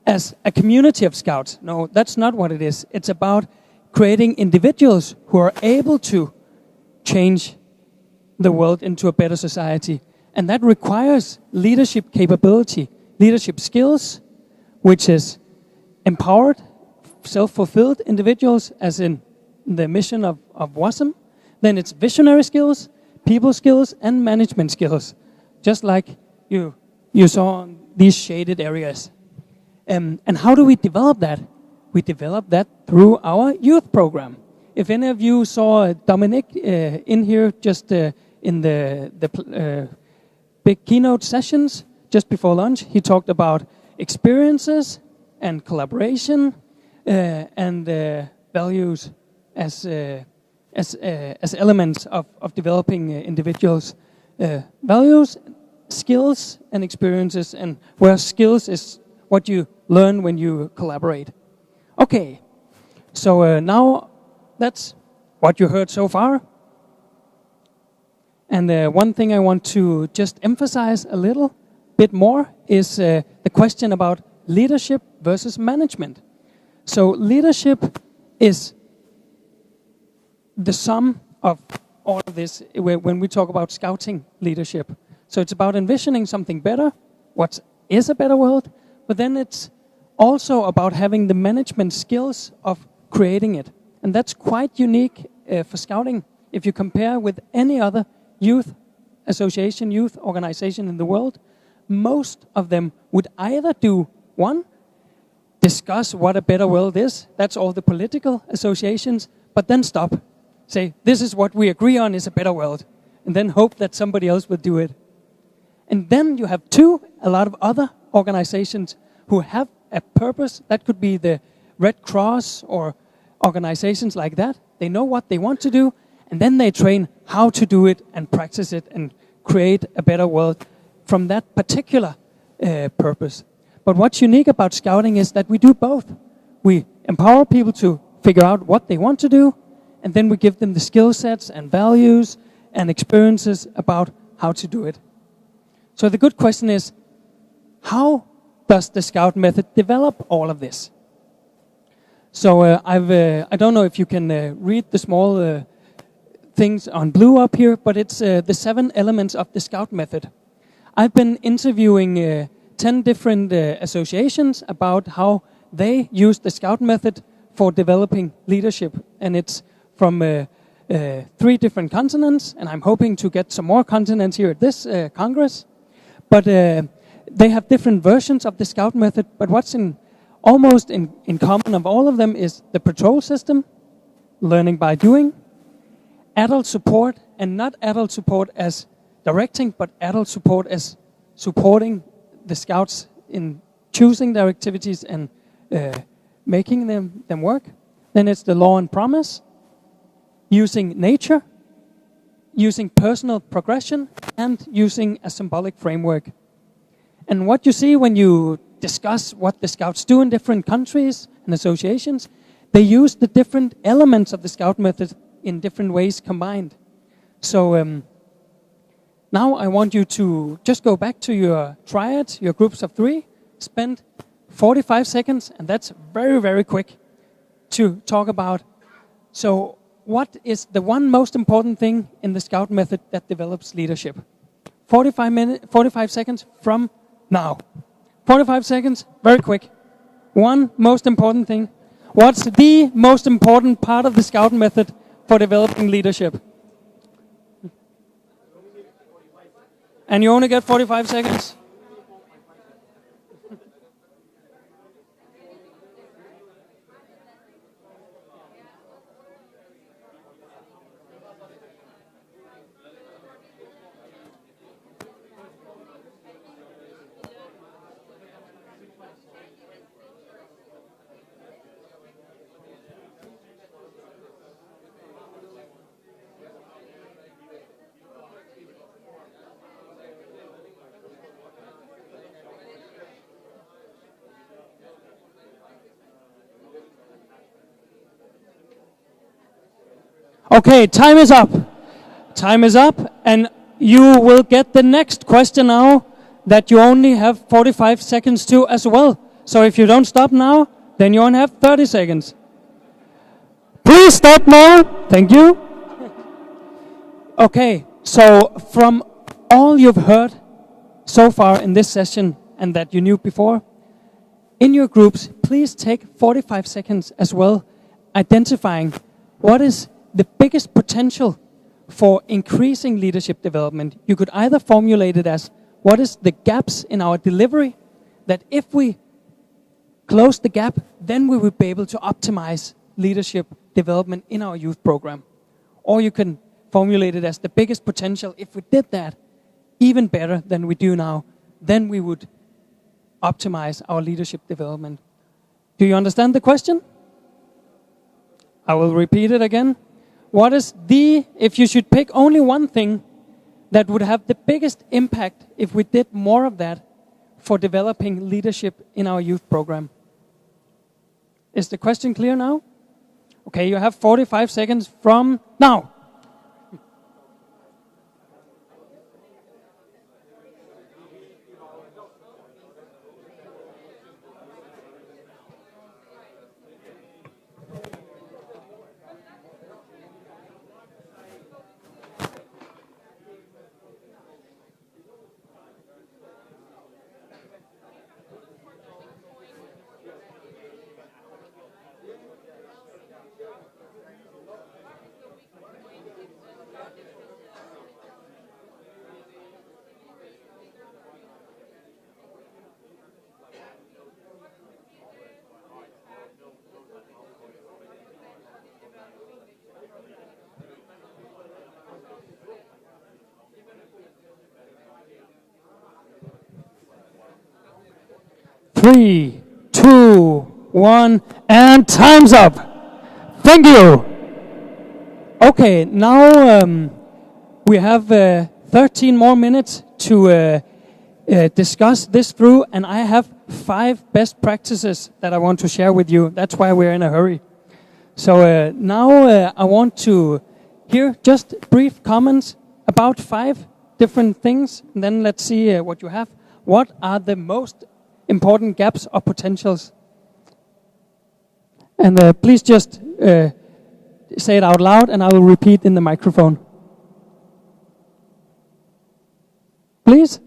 L: as a community of scouts. No, that's not what it is. It's about creating individuals who are able to change the world into a better society. And that requires leadership capability, leadership skills, which is empowered, self-fulfilled individuals, as in the mission of WSEC. Then it's visionary skills, people skills, and management skills, just like you saw on these shaded areas. And how do we develop that? We develop that through our youth program. If any of you saw Dominic in here just in the big keynote sessions just before lunch, he talked about experiences and collaboration and values as elements of developing individuals. Values, skills, and experiences, and where skills is what you learn when you collaborate. Okay, so now that's what you heard so far. And one thing I want to just emphasize a little bit more is the question about leadership versus management. So leadership is the sum of all of this when we talk about scouting leadership. So it's about envisioning something better, what is a better world, but then it's also about having the management skills of creating it. And that's quite unique for scouting. If you compare with any other youth association, youth organization in the world, most of them would either do one, discuss what a better world is, that's all the political associations, but then stop. Say, this is what we agree on is a better world, and then hope that somebody else will do it. And then you have a lot of other organizations who have a purpose. That could be the Red Cross or organizations like that. They know what they want to do, and then they train how to do it and practice it and create a better world from that particular purpose. But what's unique about scouting is that we do both. We empower people to figure out what they want to do, and then we give them the skill sets and values and experiences about how to do it. So the good question is, how does the Scout method develop all of this? So I don't know if you can read the small things on blue up here, but it's the 7 elements of the Scout method. I've been interviewing 10 different associations about how they use the Scout method for developing leadership, and it's from 3 different continents, and I'm hoping to get some more continents here at this Congress. But they have different versions of the Scout method, but what's almost in common of all of them is the patrol system, learning by doing, adult support, and not adult support as directing, but adult support as supporting the Scouts in choosing their activities and making them work. Then it's the law and promise, using nature, using personal progression, and using a symbolic framework. And what you see when you discuss what the Scouts do in different countries and associations, they use the different elements of the Scout method in different ways combined. So now I want you to just go back to your triads, your groups of 3, spend 45 seconds, and that's very, very quick, to talk about, so what is the one most important thing in the Scout method that develops leadership? 45 seconds from now. 45 seconds, very quick. One most important thing. What's the most important part of the Scout method for developing leadership? And you only get 45 seconds? Okay, time is up. Time is up, and you will get the next question now that you only have 45 seconds to as well. So if you don't stop now, then you only have 30 seconds. Please stop now. Thank you. Okay, so from all you've heard so far in this session and that you knew before, in your groups, please take 45 seconds as well, identifying what is the biggest potential for increasing leadership development. You could either formulate it as, what is the gaps in our delivery, that if we close the gap, then we will be able to optimize leadership development in our youth program. Or you can formulate it as the biggest potential, if we did that even better than we do now, then we would optimize our leadership development. Do you understand the question? I will repeat it again. What is if you should pick only one thing that would have the biggest impact if we did more of that for developing leadership in our youth program? Is the question clear now? Okay, you have 45 seconds from now. Three, two, one, and time's up. Thank you. Okay, now we have 13 more minutes to discuss this through, and I have 5 best practices that I want to share with you. That's why we're in a hurry. So now I want to hear just brief comments about 5 different things, and then let's see what you have. What are the most important gaps or potentials? And please just say it out loud, and I will repeat in the microphone. Please.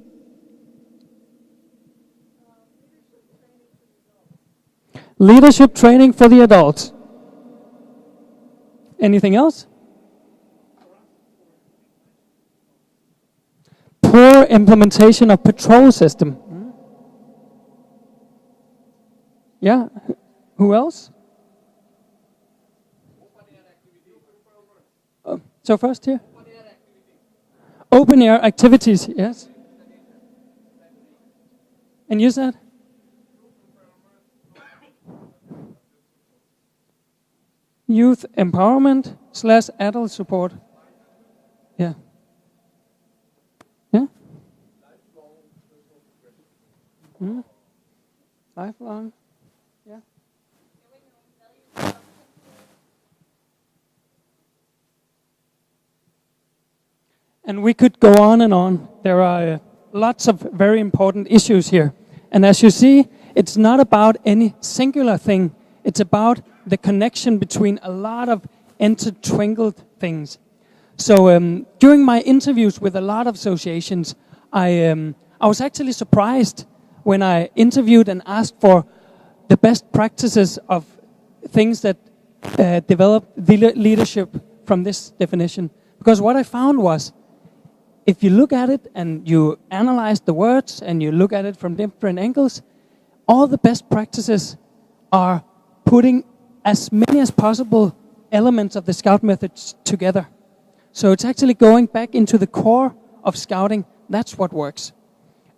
L: Leadership training for the adults. Anything else? Poor implementation of patrol system. Yeah. Who else? So first here. Open air activities. Yes. And you said? Youth empowerment / adult support. Yeah. Yeah. Lifelong. Yeah. And we could go on and on. There are lots of very important issues here. And as you see, it's not about any singular thing. It's about the connection between a lot of intertwined things. So during my interviews with a lot of associations, I was actually surprised when I interviewed and asked for the best practices of things that develop the leadership from this definition. Because what I found was, if you look at it and you analyze the words and you look at it from different angles, all the best practices are putting as many as possible elements of the Scout methods together. So it's actually going back into the core of Scouting. That's what works.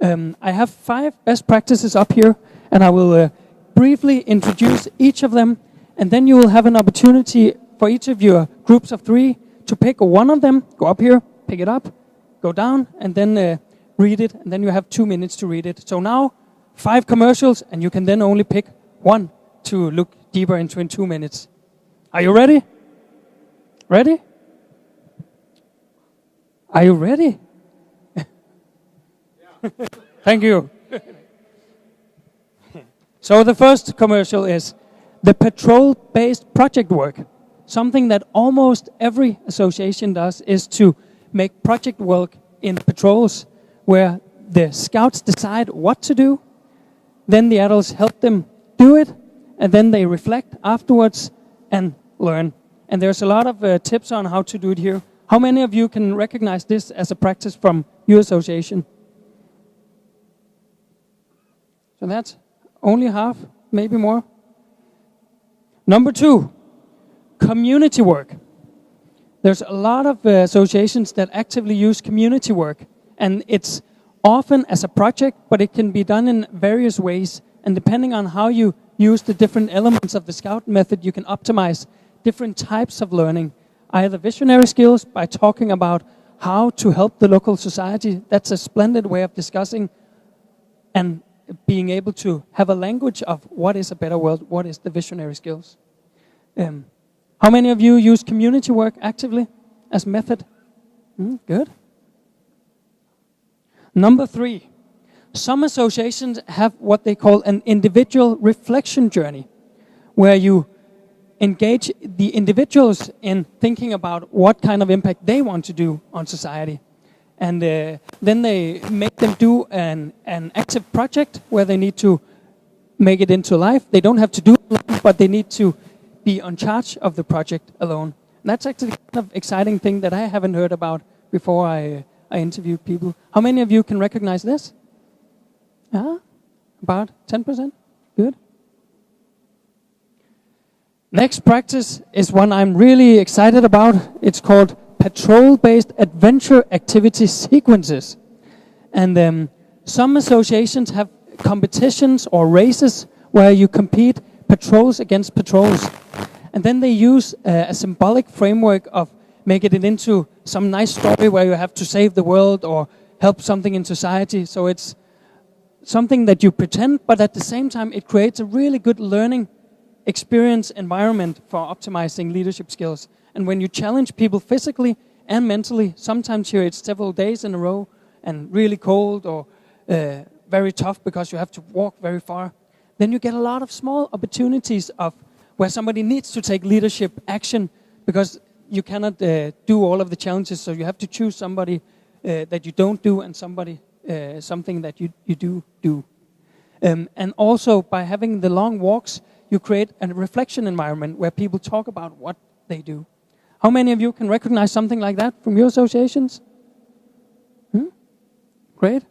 L: I have 5 best practices up here, and I will briefly introduce each of them, and then you will have an opportunity for each of your groups of 3 to pick one of them, go up here, pick it up, go down, and then read it, and then you have 2 minutes to read it. So now, 5 commercials, and you can then only pick one to look deeper into in 2 minutes. Are you ready? Ready? Are you ready? Thank you. So the first commercial is the patrol-based project work. Something that almost every association does is to make project work in patrols where the scouts decide what to do, then the adults help them do it, and then they reflect afterwards and learn. And there's a lot of tips on how to do it here. How many of you can recognize this as a practice from your association? So that's only half, maybe more. Number 2, community work. There's a lot of associations that actively use community work, and it's often as a project, but it can be done in various ways. And depending on how you use the different elements of the Scout method, you can optimize different types of learning. Either visionary skills by talking about how to help the local society. That's a splendid way of discussing and being able to have a language of what is a better world, what is the visionary skills. How many of you use community work actively as method? Good. Number 3, some associations have what they call an individual reflection journey, where you engage the individuals in thinking about what kind of impact they want to do on society. And then they make them do an active project where they need to make it into life. They don't have to do it alone, but they need to be on charge of the project alone. And that's actually kind of exciting thing that I haven't heard about before I interviewed people. How many of you can recognize this? About 10%? Good. Next practice is one I'm really excited about. It's called patrol-based adventure activity sequences. And some associations have competitions or races where you compete patrols against patrols. And then they use a symbolic framework of making it into some nice story where you have to save the world or help something in society. So it's something that you pretend, but at the same time it creates a really good learning experience environment for optimizing leadership skills. And when you challenge people physically and mentally, sometimes here it's several days in a row and really cold or very tough because you have to walk very far, then you get a lot of small opportunities of where somebody needs to take leadership action because you cannot do all of the challenges, so you have to choose somebody that you don't do and something that you do. And also by having the long walks, you create a reflection environment where people talk about what they do. How many of you can recognize something like that from your associations? Great.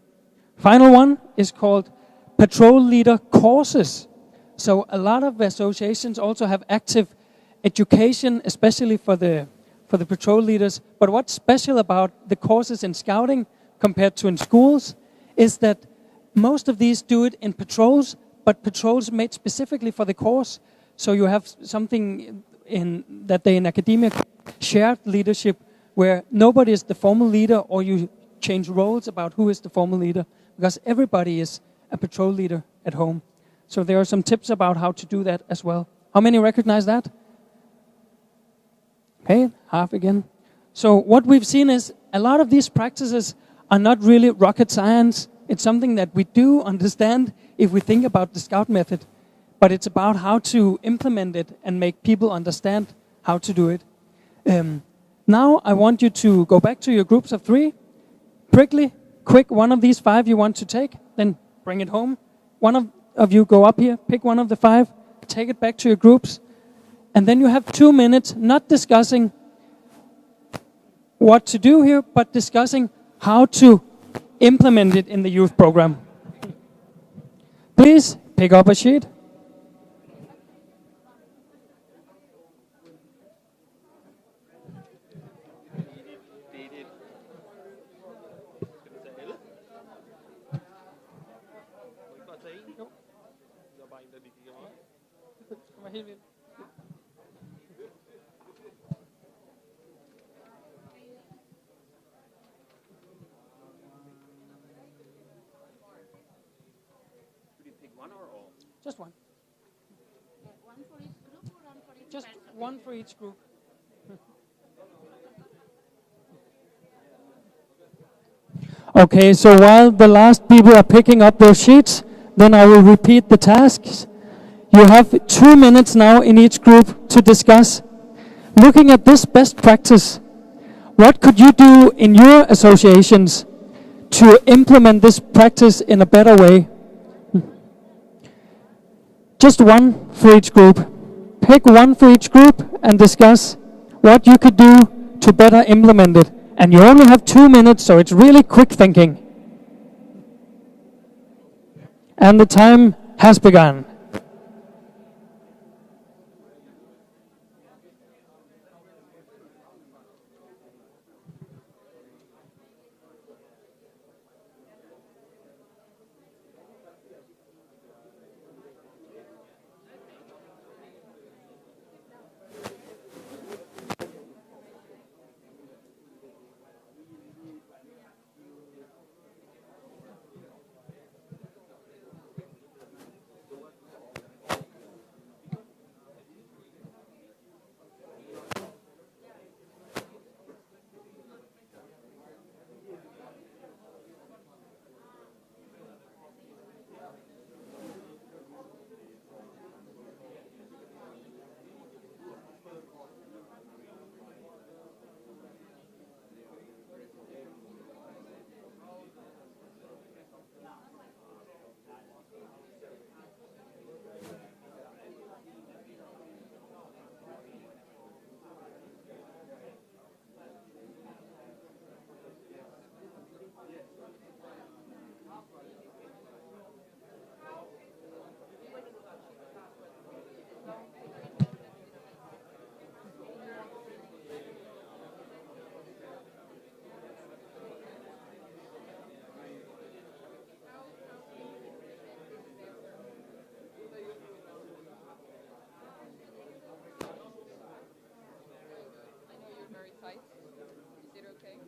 L: Final one is called patrol leader courses. So a lot of associations also have active education, especially for the patrol leaders. But what's special about the courses in scouting compared to in schools is that most of these do it in patrols, but patrols made specifically for the course. So you have something in academia shared leadership, where nobody is the formal leader, or you change roles about who is the formal leader, because everybody is a patrol leader at home. So there are some tips about how to do that as well. How many recognize that? Okay, half again. So what we've seen is a lot of these practices are not really rocket science. It's something that we do understand if we think about the Scout method, but it's about how to implement it and make people understand how to do it. Now I want you to go back to your groups of 3. Quickly, one of these 5 you want to take, then bring it home. One of you go up here, pick one of the 5, take it back to your groups, and then you have 2 minutes not discussing what to do here, but discussing how to implement it in the youth program. Please pick up a sheet. Just one.
M: One for each group or one for each
L: Just
M: person?
L: one for each group. Okay, so while the last people are picking up those sheets, then I will repeat the tasks. You have 2 minutes now in each group to discuss. Looking at this best practice, what could you do in your associations to implement this practice in a better way? Just one for each group. Pick one for each group and discuss what you could do to better implement it. And you only have 2 minutes, so it's really quick thinking. And the time has begun.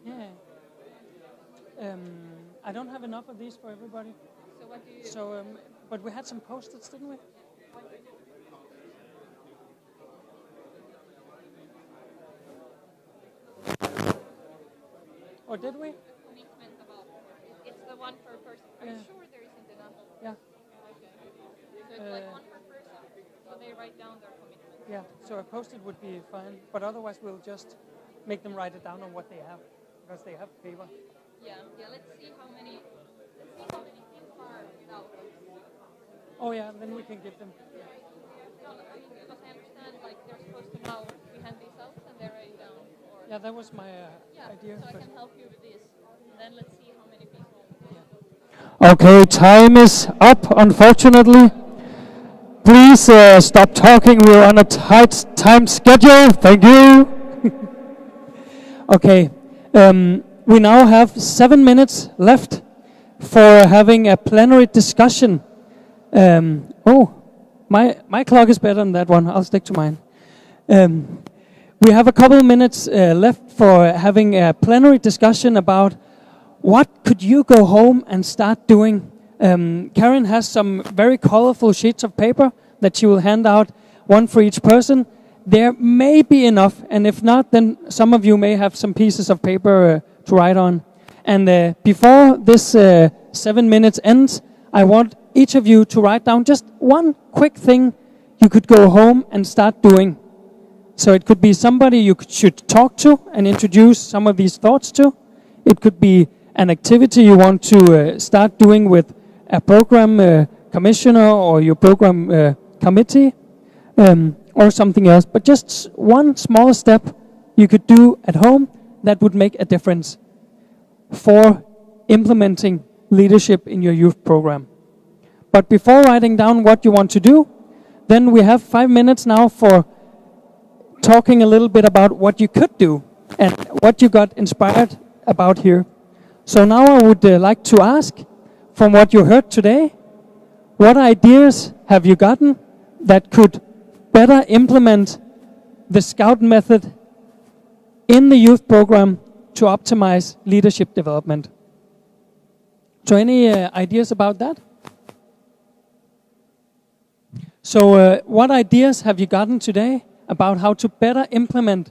L: Yeah. I don't have enough of these for everybody.
E: So what do you...
L: So, but we had some post-its, didn't we? Oh, did we?
E: Commitment about it's the one per person. Are you sure there isn't another?
L: Yeah.
E: Okay. So it's like one per person. So they write down their commitment.
L: Yeah. So a post-it would be fine, but otherwise we'll just make them write it down on what they have, because they have paper.
E: Yeah. Let's see how many people are without those.
L: Oh yeah, then we can give them.
E: No, because I understand like they're supposed to now we hand these out and they write it down. Or
L: Yeah, that was my idea.
E: So I can help you with this. And then let's see how many people.
L: Okay, time is up, unfortunately. Please stop talking. We're on a tight time schedule. Thank you. Okay, we now have 7 minutes left for having a plenary discussion. My clock is better than that one. I'll stick to mine. We have a couple of minutes left for having a plenary discussion about what could you go home and start doing. Karen has some very colorful sheets of paper that she will hand out, one for each person. There may be enough, and if not, then some of you may have some pieces of paper to write on. And before this 7 minutes ends, I want each of you to write down just one quick thing you could go home and start doing. So it could be somebody you should talk to and introduce some of these thoughts to. It could be an activity you want to start doing with a program commissioner or your program committee, or something else. But just one small step you could do at home that would make a difference for implementing leadership in your youth program. But before writing down what you want to do, then we have 5 minutes now for talking a little bit about what you could do and what you got inspired about here. So now I would like to ask, from what you heard today, what ideas have you gotten that could better implement the Scout method in the youth program to optimize leadership development? So any ideas about that? So what ideas have you gotten today about how to better implement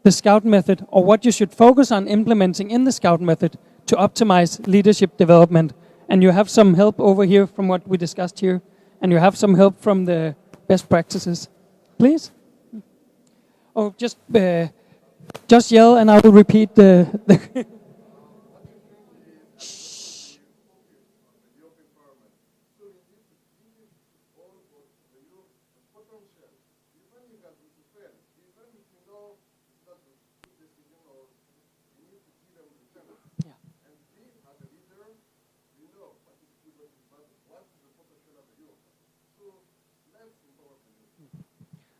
L: the Scout method, or what you should focus on implementing in the Scout method to optimize leadership development? And you have some help over here from what we discussed here, and you have some help from the best practices. Please? Oh, just yell and I will repeat the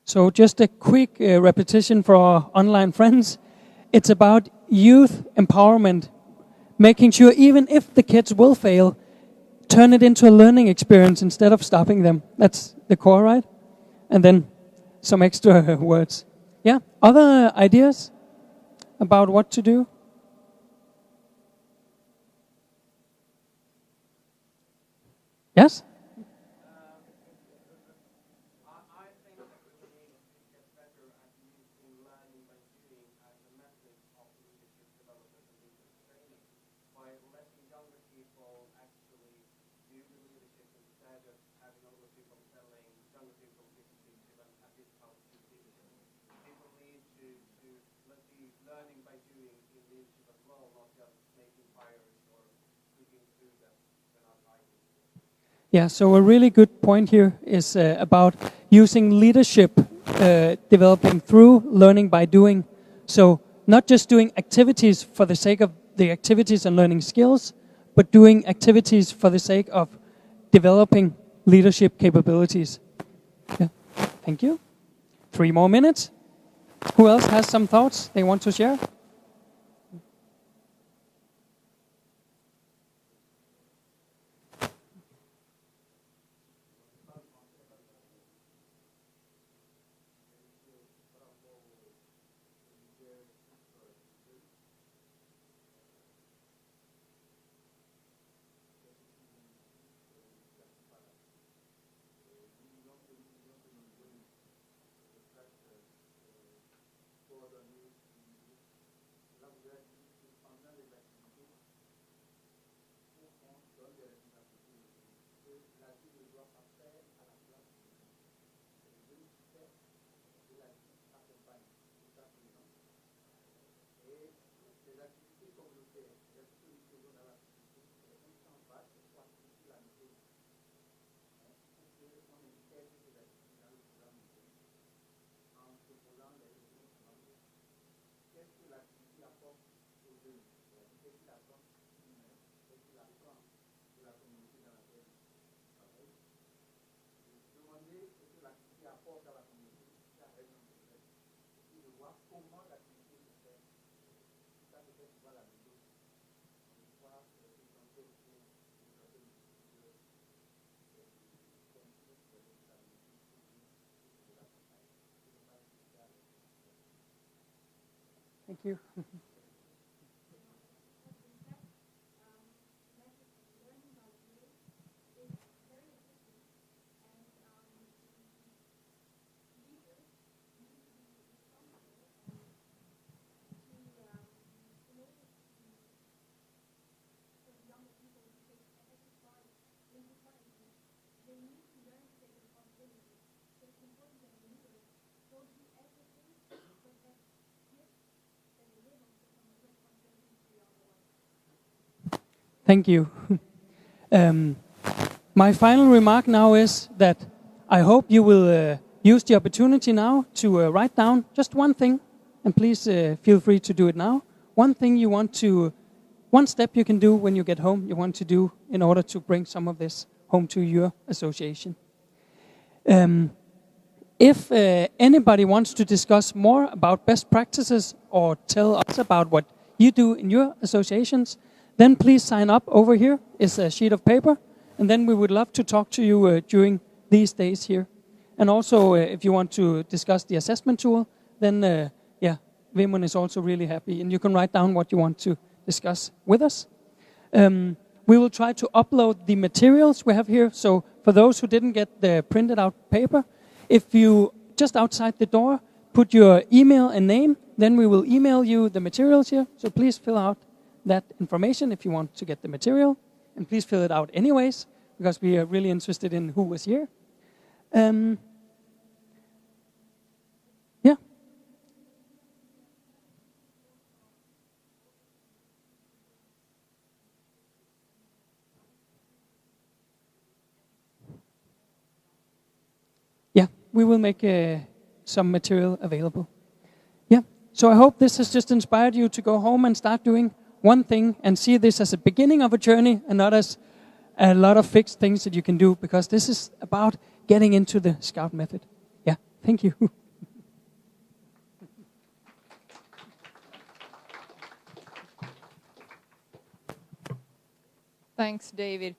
L: So just a quick repetition for our online friends. It's about youth empowerment, making sure even if the kids will fail, turn it into a learning experience instead of stopping them. That's the core, right? And then some extra words. Yeah, other ideas about what to do? Yes? Yeah, so a really good point here is about using leadership developing through learning by doing. So not just doing activities for the sake of the activities and learning skills, but doing activities for the sake of developing leadership capabilities. Yeah. Thank you. 3 more minutes. Who else has some thoughts they want to share? Thank you. Thank you. My final remark now is that I hope you will use the opportunity now to write down just one thing, and please feel free to do it now. One thing you want to, one step you can do when you get home, you want to do in order to bring some of this home to your association. If anybody wants to discuss more about best practices or tell us about what you do in your associations, then please sign up. Over here is a sheet of paper, and then we would love to talk to you during these days here. And also, if you want to discuss the assessment tool, then Vemund is also really happy, and you can write down what you want to discuss with us. We will try to upload the materials we have here. So for those who didn't get the printed out paper, if you just outside the door put your email and name, then we will email you the materials here. So please fill out that information if you want to get the material, and please fill it out anyways, because we are really interested in who was here. We will make some material available. So I hope this has just inspired you to go home and start doing one thing and see this as a beginning of a journey and not as a lot of fixed things that you can do, because this is about getting into the Scout method. Thank you.
N: Thanks, David.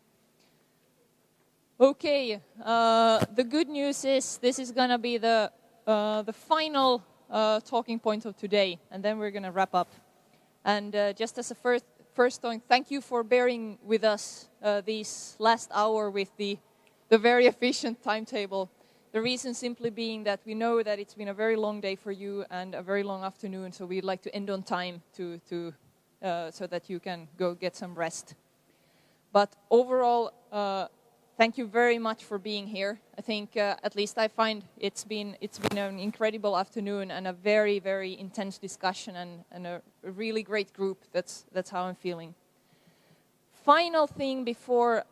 N: Okay, the good news is this is going to be the final talking point of today, and then we're going to wrap up. And just as a first point, thank you for bearing with us this last hour with the very efficient timetable. The reason simply being that we know that it's been a very long day for you and a very long afternoon, so we'd like to end on time so that you can go get some rest. But overall, thank you very much for being here. I think, at least I find it's been an incredible afternoon and a very, very intense discussion and a really great group. That's how I'm feeling. Final thing before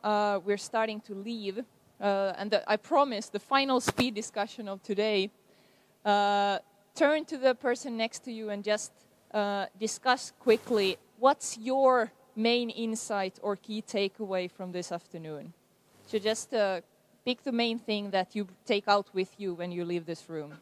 N: we're starting to leave, I promise the final speed discussion of today. Turn to the person next to you and just discuss quickly what's your main insight or key takeaway from this afternoon. So just pick the main thing that you take out with you when you leave this room.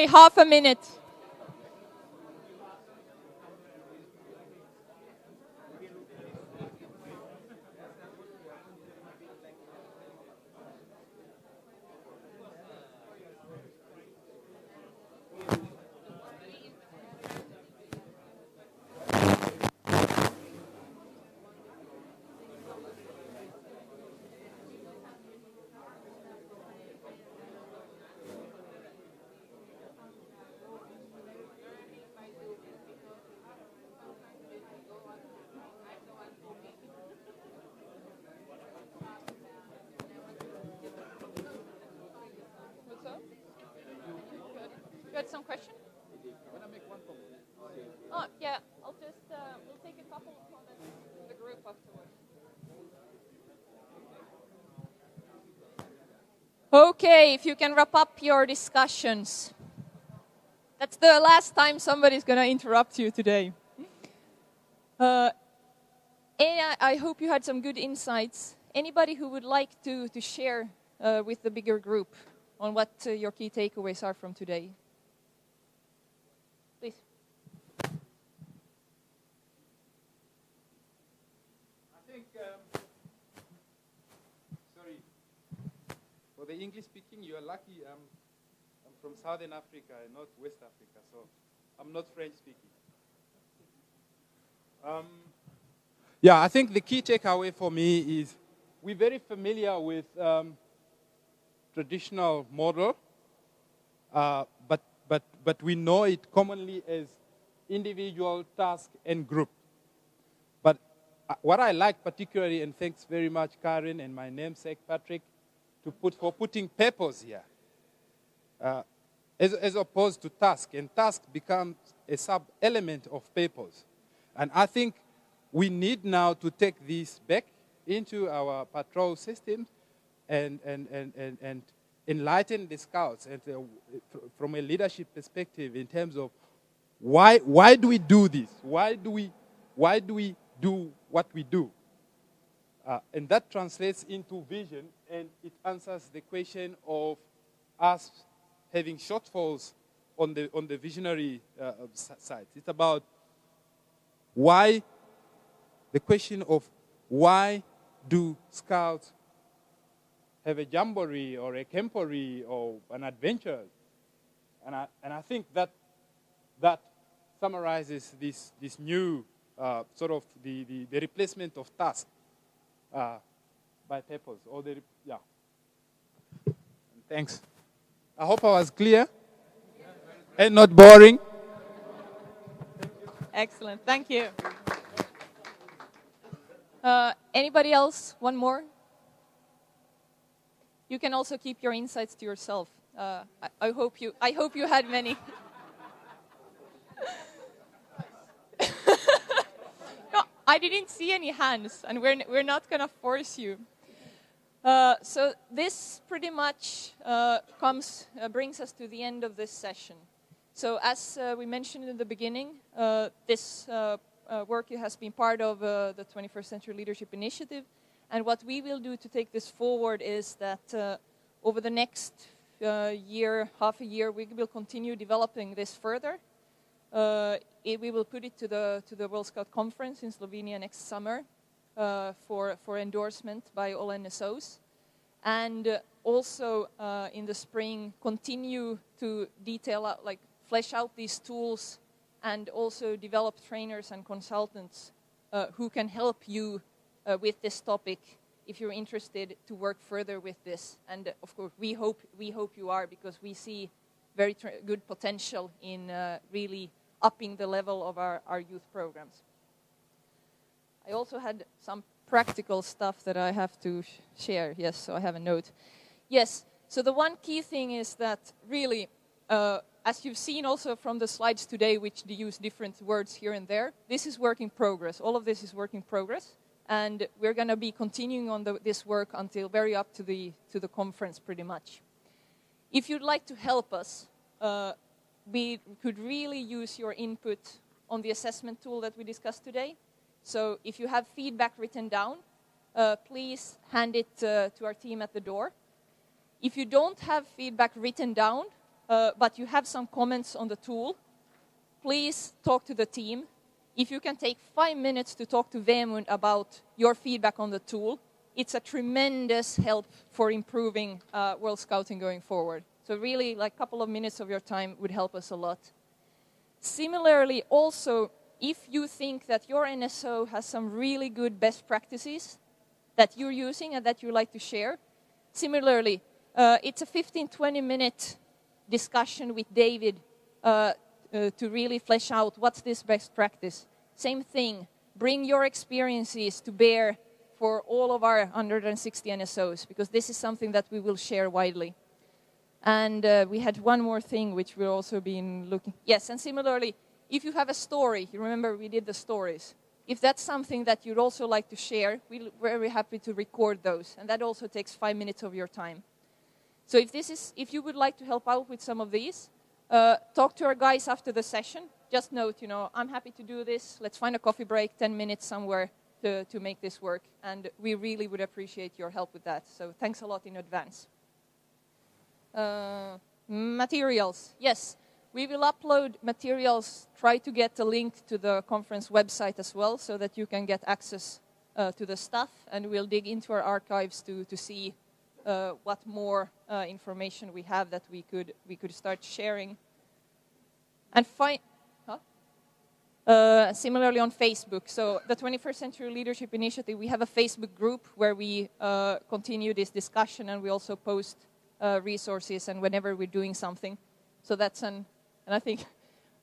N: Okay, half a minute. What's up? You had some question? Oh, yeah, I'll just, we'll take a couple of comments in the group afterwards. Okay, if you can wrap up your discussions. That's the last time somebody's going to interrupt you today. And I hope you had some good insights. Anybody who would like to share with the bigger group on what your key takeaways are from today? Please.
C: I think, sorry, for the English speaking, you are lucky. I'm from Southern Africa and not West Africa, so I'm not French speaking. Yeah, I think the key takeaway for me is we're very familiar with traditional model, but we know it commonly as individual, task, and group. But what I like particularly, and thanks very much, Karen, and my namesake, Patrick, for putting purpose here, as opposed to task. And task becomes a sub-element of purpose. And I think we need now to take this back into our patrol system and enlighten the scouts and from a leadership perspective in terms of why do we do this? Why do we do what we do? And that translates into vision, and it answers the question of us having shortfalls on the visionary side. It's about why, the question of why do scouts have a jamboree or a camporee or an adventure? And I think that summarizes this new sort of the replacement of task by purpose. Yeah. Thanks. I hope I was clear and not boring.
N: Excellent, thank you. Anybody else? One more? You can also keep your insights to yourself. I hope you had many. No, I didn't see any hands, and we're not going to force you. So this pretty much brings us to the end of this session. So as we mentioned in the beginning, this work has been part of the 21st Century Leadership Initiative. And what we will do to take this forward is that over the next half a year, we will continue developing this further. We will put it to the World Scout Conference in Slovenia next summer for endorsement by all NSOs. And also in the spring, continue to detail out, flesh out these tools and also develop trainers and consultants who can help you with this topic if you're interested to work further with this. And of course, we hope you are, because we see very good potential in really upping the level of our youth programs. I also had some practical stuff that I have to share. Yes, so I have a note. Yes, so the one key thing is that really, as you've seen also from the slides today, which use different words here and there, this is work in progress. All of this is work in progress. And we're going to be continuing on this work until very up to the conference pretty much. If you'd like to help us, we could really use your input on the assessment tool that we discussed today. So if you have feedback written down, please hand it to our team at the door. If you don't have feedback written down, but you have some comments on the tool, please talk to the team. If you can take 5 minutes to talk to Vemund about your feedback on the tool, it's a tremendous help for improving World Scouting going forward. So really, like a couple of minutes of your time would help us a lot. Similarly, also, if you think that your NSO has some really good best practices that you're using and that you like to share, similarly, it's a 15-20 minute discussion with David to really flesh out what's this best practice. Same thing, bring your experiences to bear for all of our 160 NSOs, because this is something that we will share widely. And we had one more thing which we've also been looking. Yes, and similarly, if you have a story, you remember we did the stories. If that's something that you'd also like to share, we're very happy to record those. And that also takes 5 minutes of your time. So if you would like to help out with some of these, talk to our guys after the session. Just note, I'm happy to do this. Let's find a coffee break, 10 minutes somewhere to make this work. And we really would appreciate your help with that. So thanks a lot in advance. Materials. Yes, we will upload materials. Try to get a link to the conference website as well so that you can get access to the stuff. And we'll dig into our archives to see what more information we have that we could start sharing. And similarly on Facebook. So the 21st Century Leadership Initiative, we have a Facebook group where we continue this discussion, and we also post resources and whenever we're doing something. So that's and I think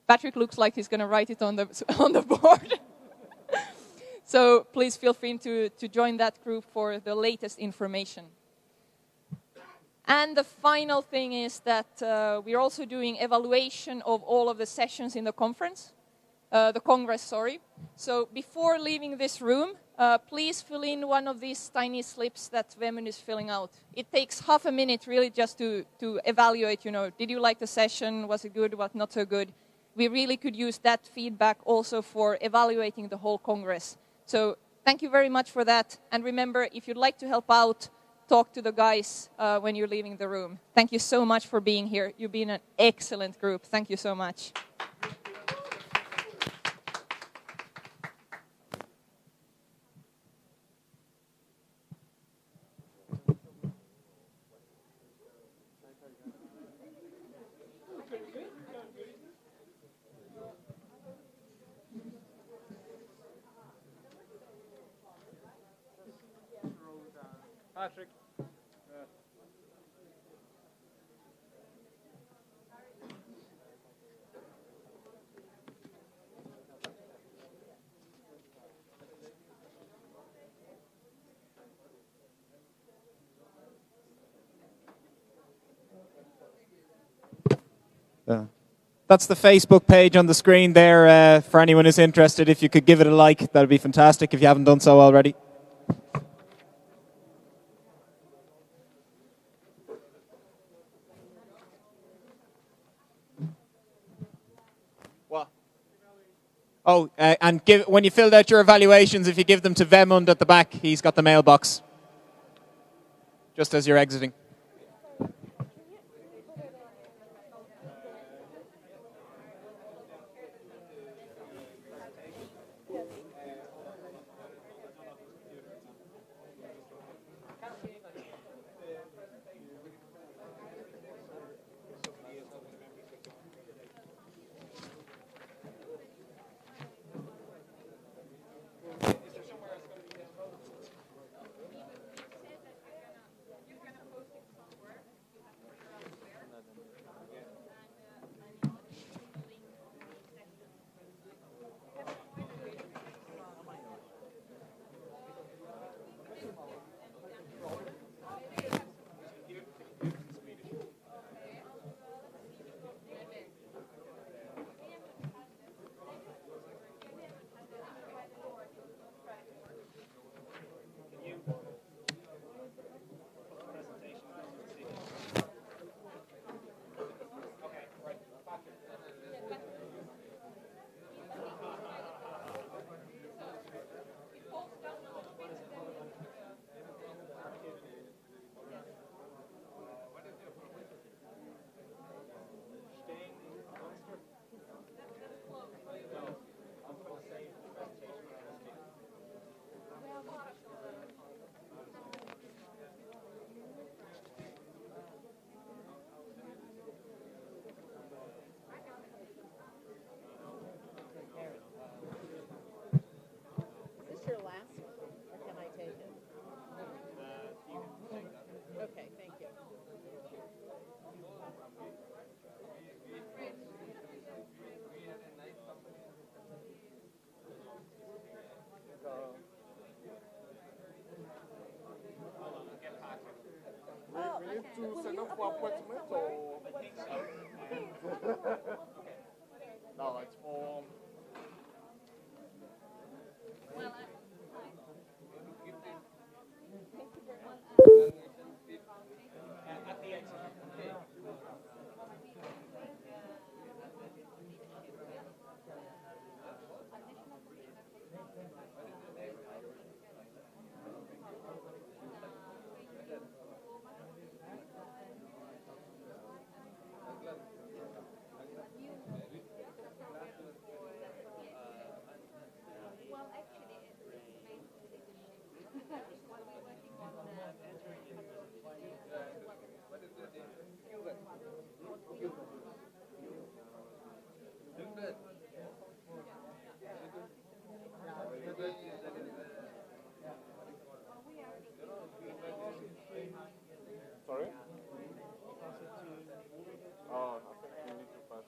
N: Patrick looks like he's going to write it on the board. So please feel free to join that group for the latest information. And the final thing is that we're also doing evaluation of all of the sessions in the congress. So before leaving this room, please fill in one of these tiny slips that Vemund is filling out. It takes half a minute really just to evaluate, did you like the session? Was it good? Was not so good? We really could use that feedback also for evaluating the whole Congress. So thank you very much for that. And remember, if you'd like to help out, talk to the guys when you're leaving the room. Thank you so much for being here. You've been an excellent group. Thank you so much.
F: Patrick.
O: That's the Facebook page on the screen there for anyone who's interested. If you could give it a like, that would be fantastic if you haven't done so already. Oh, and when you filled out your evaluations, if you give them to Vemund at the back, he's got the mailbox. Just as you're exiting.
I: appointment or? I think so. No, it's for. Sorry? Oh, I think we need to pass.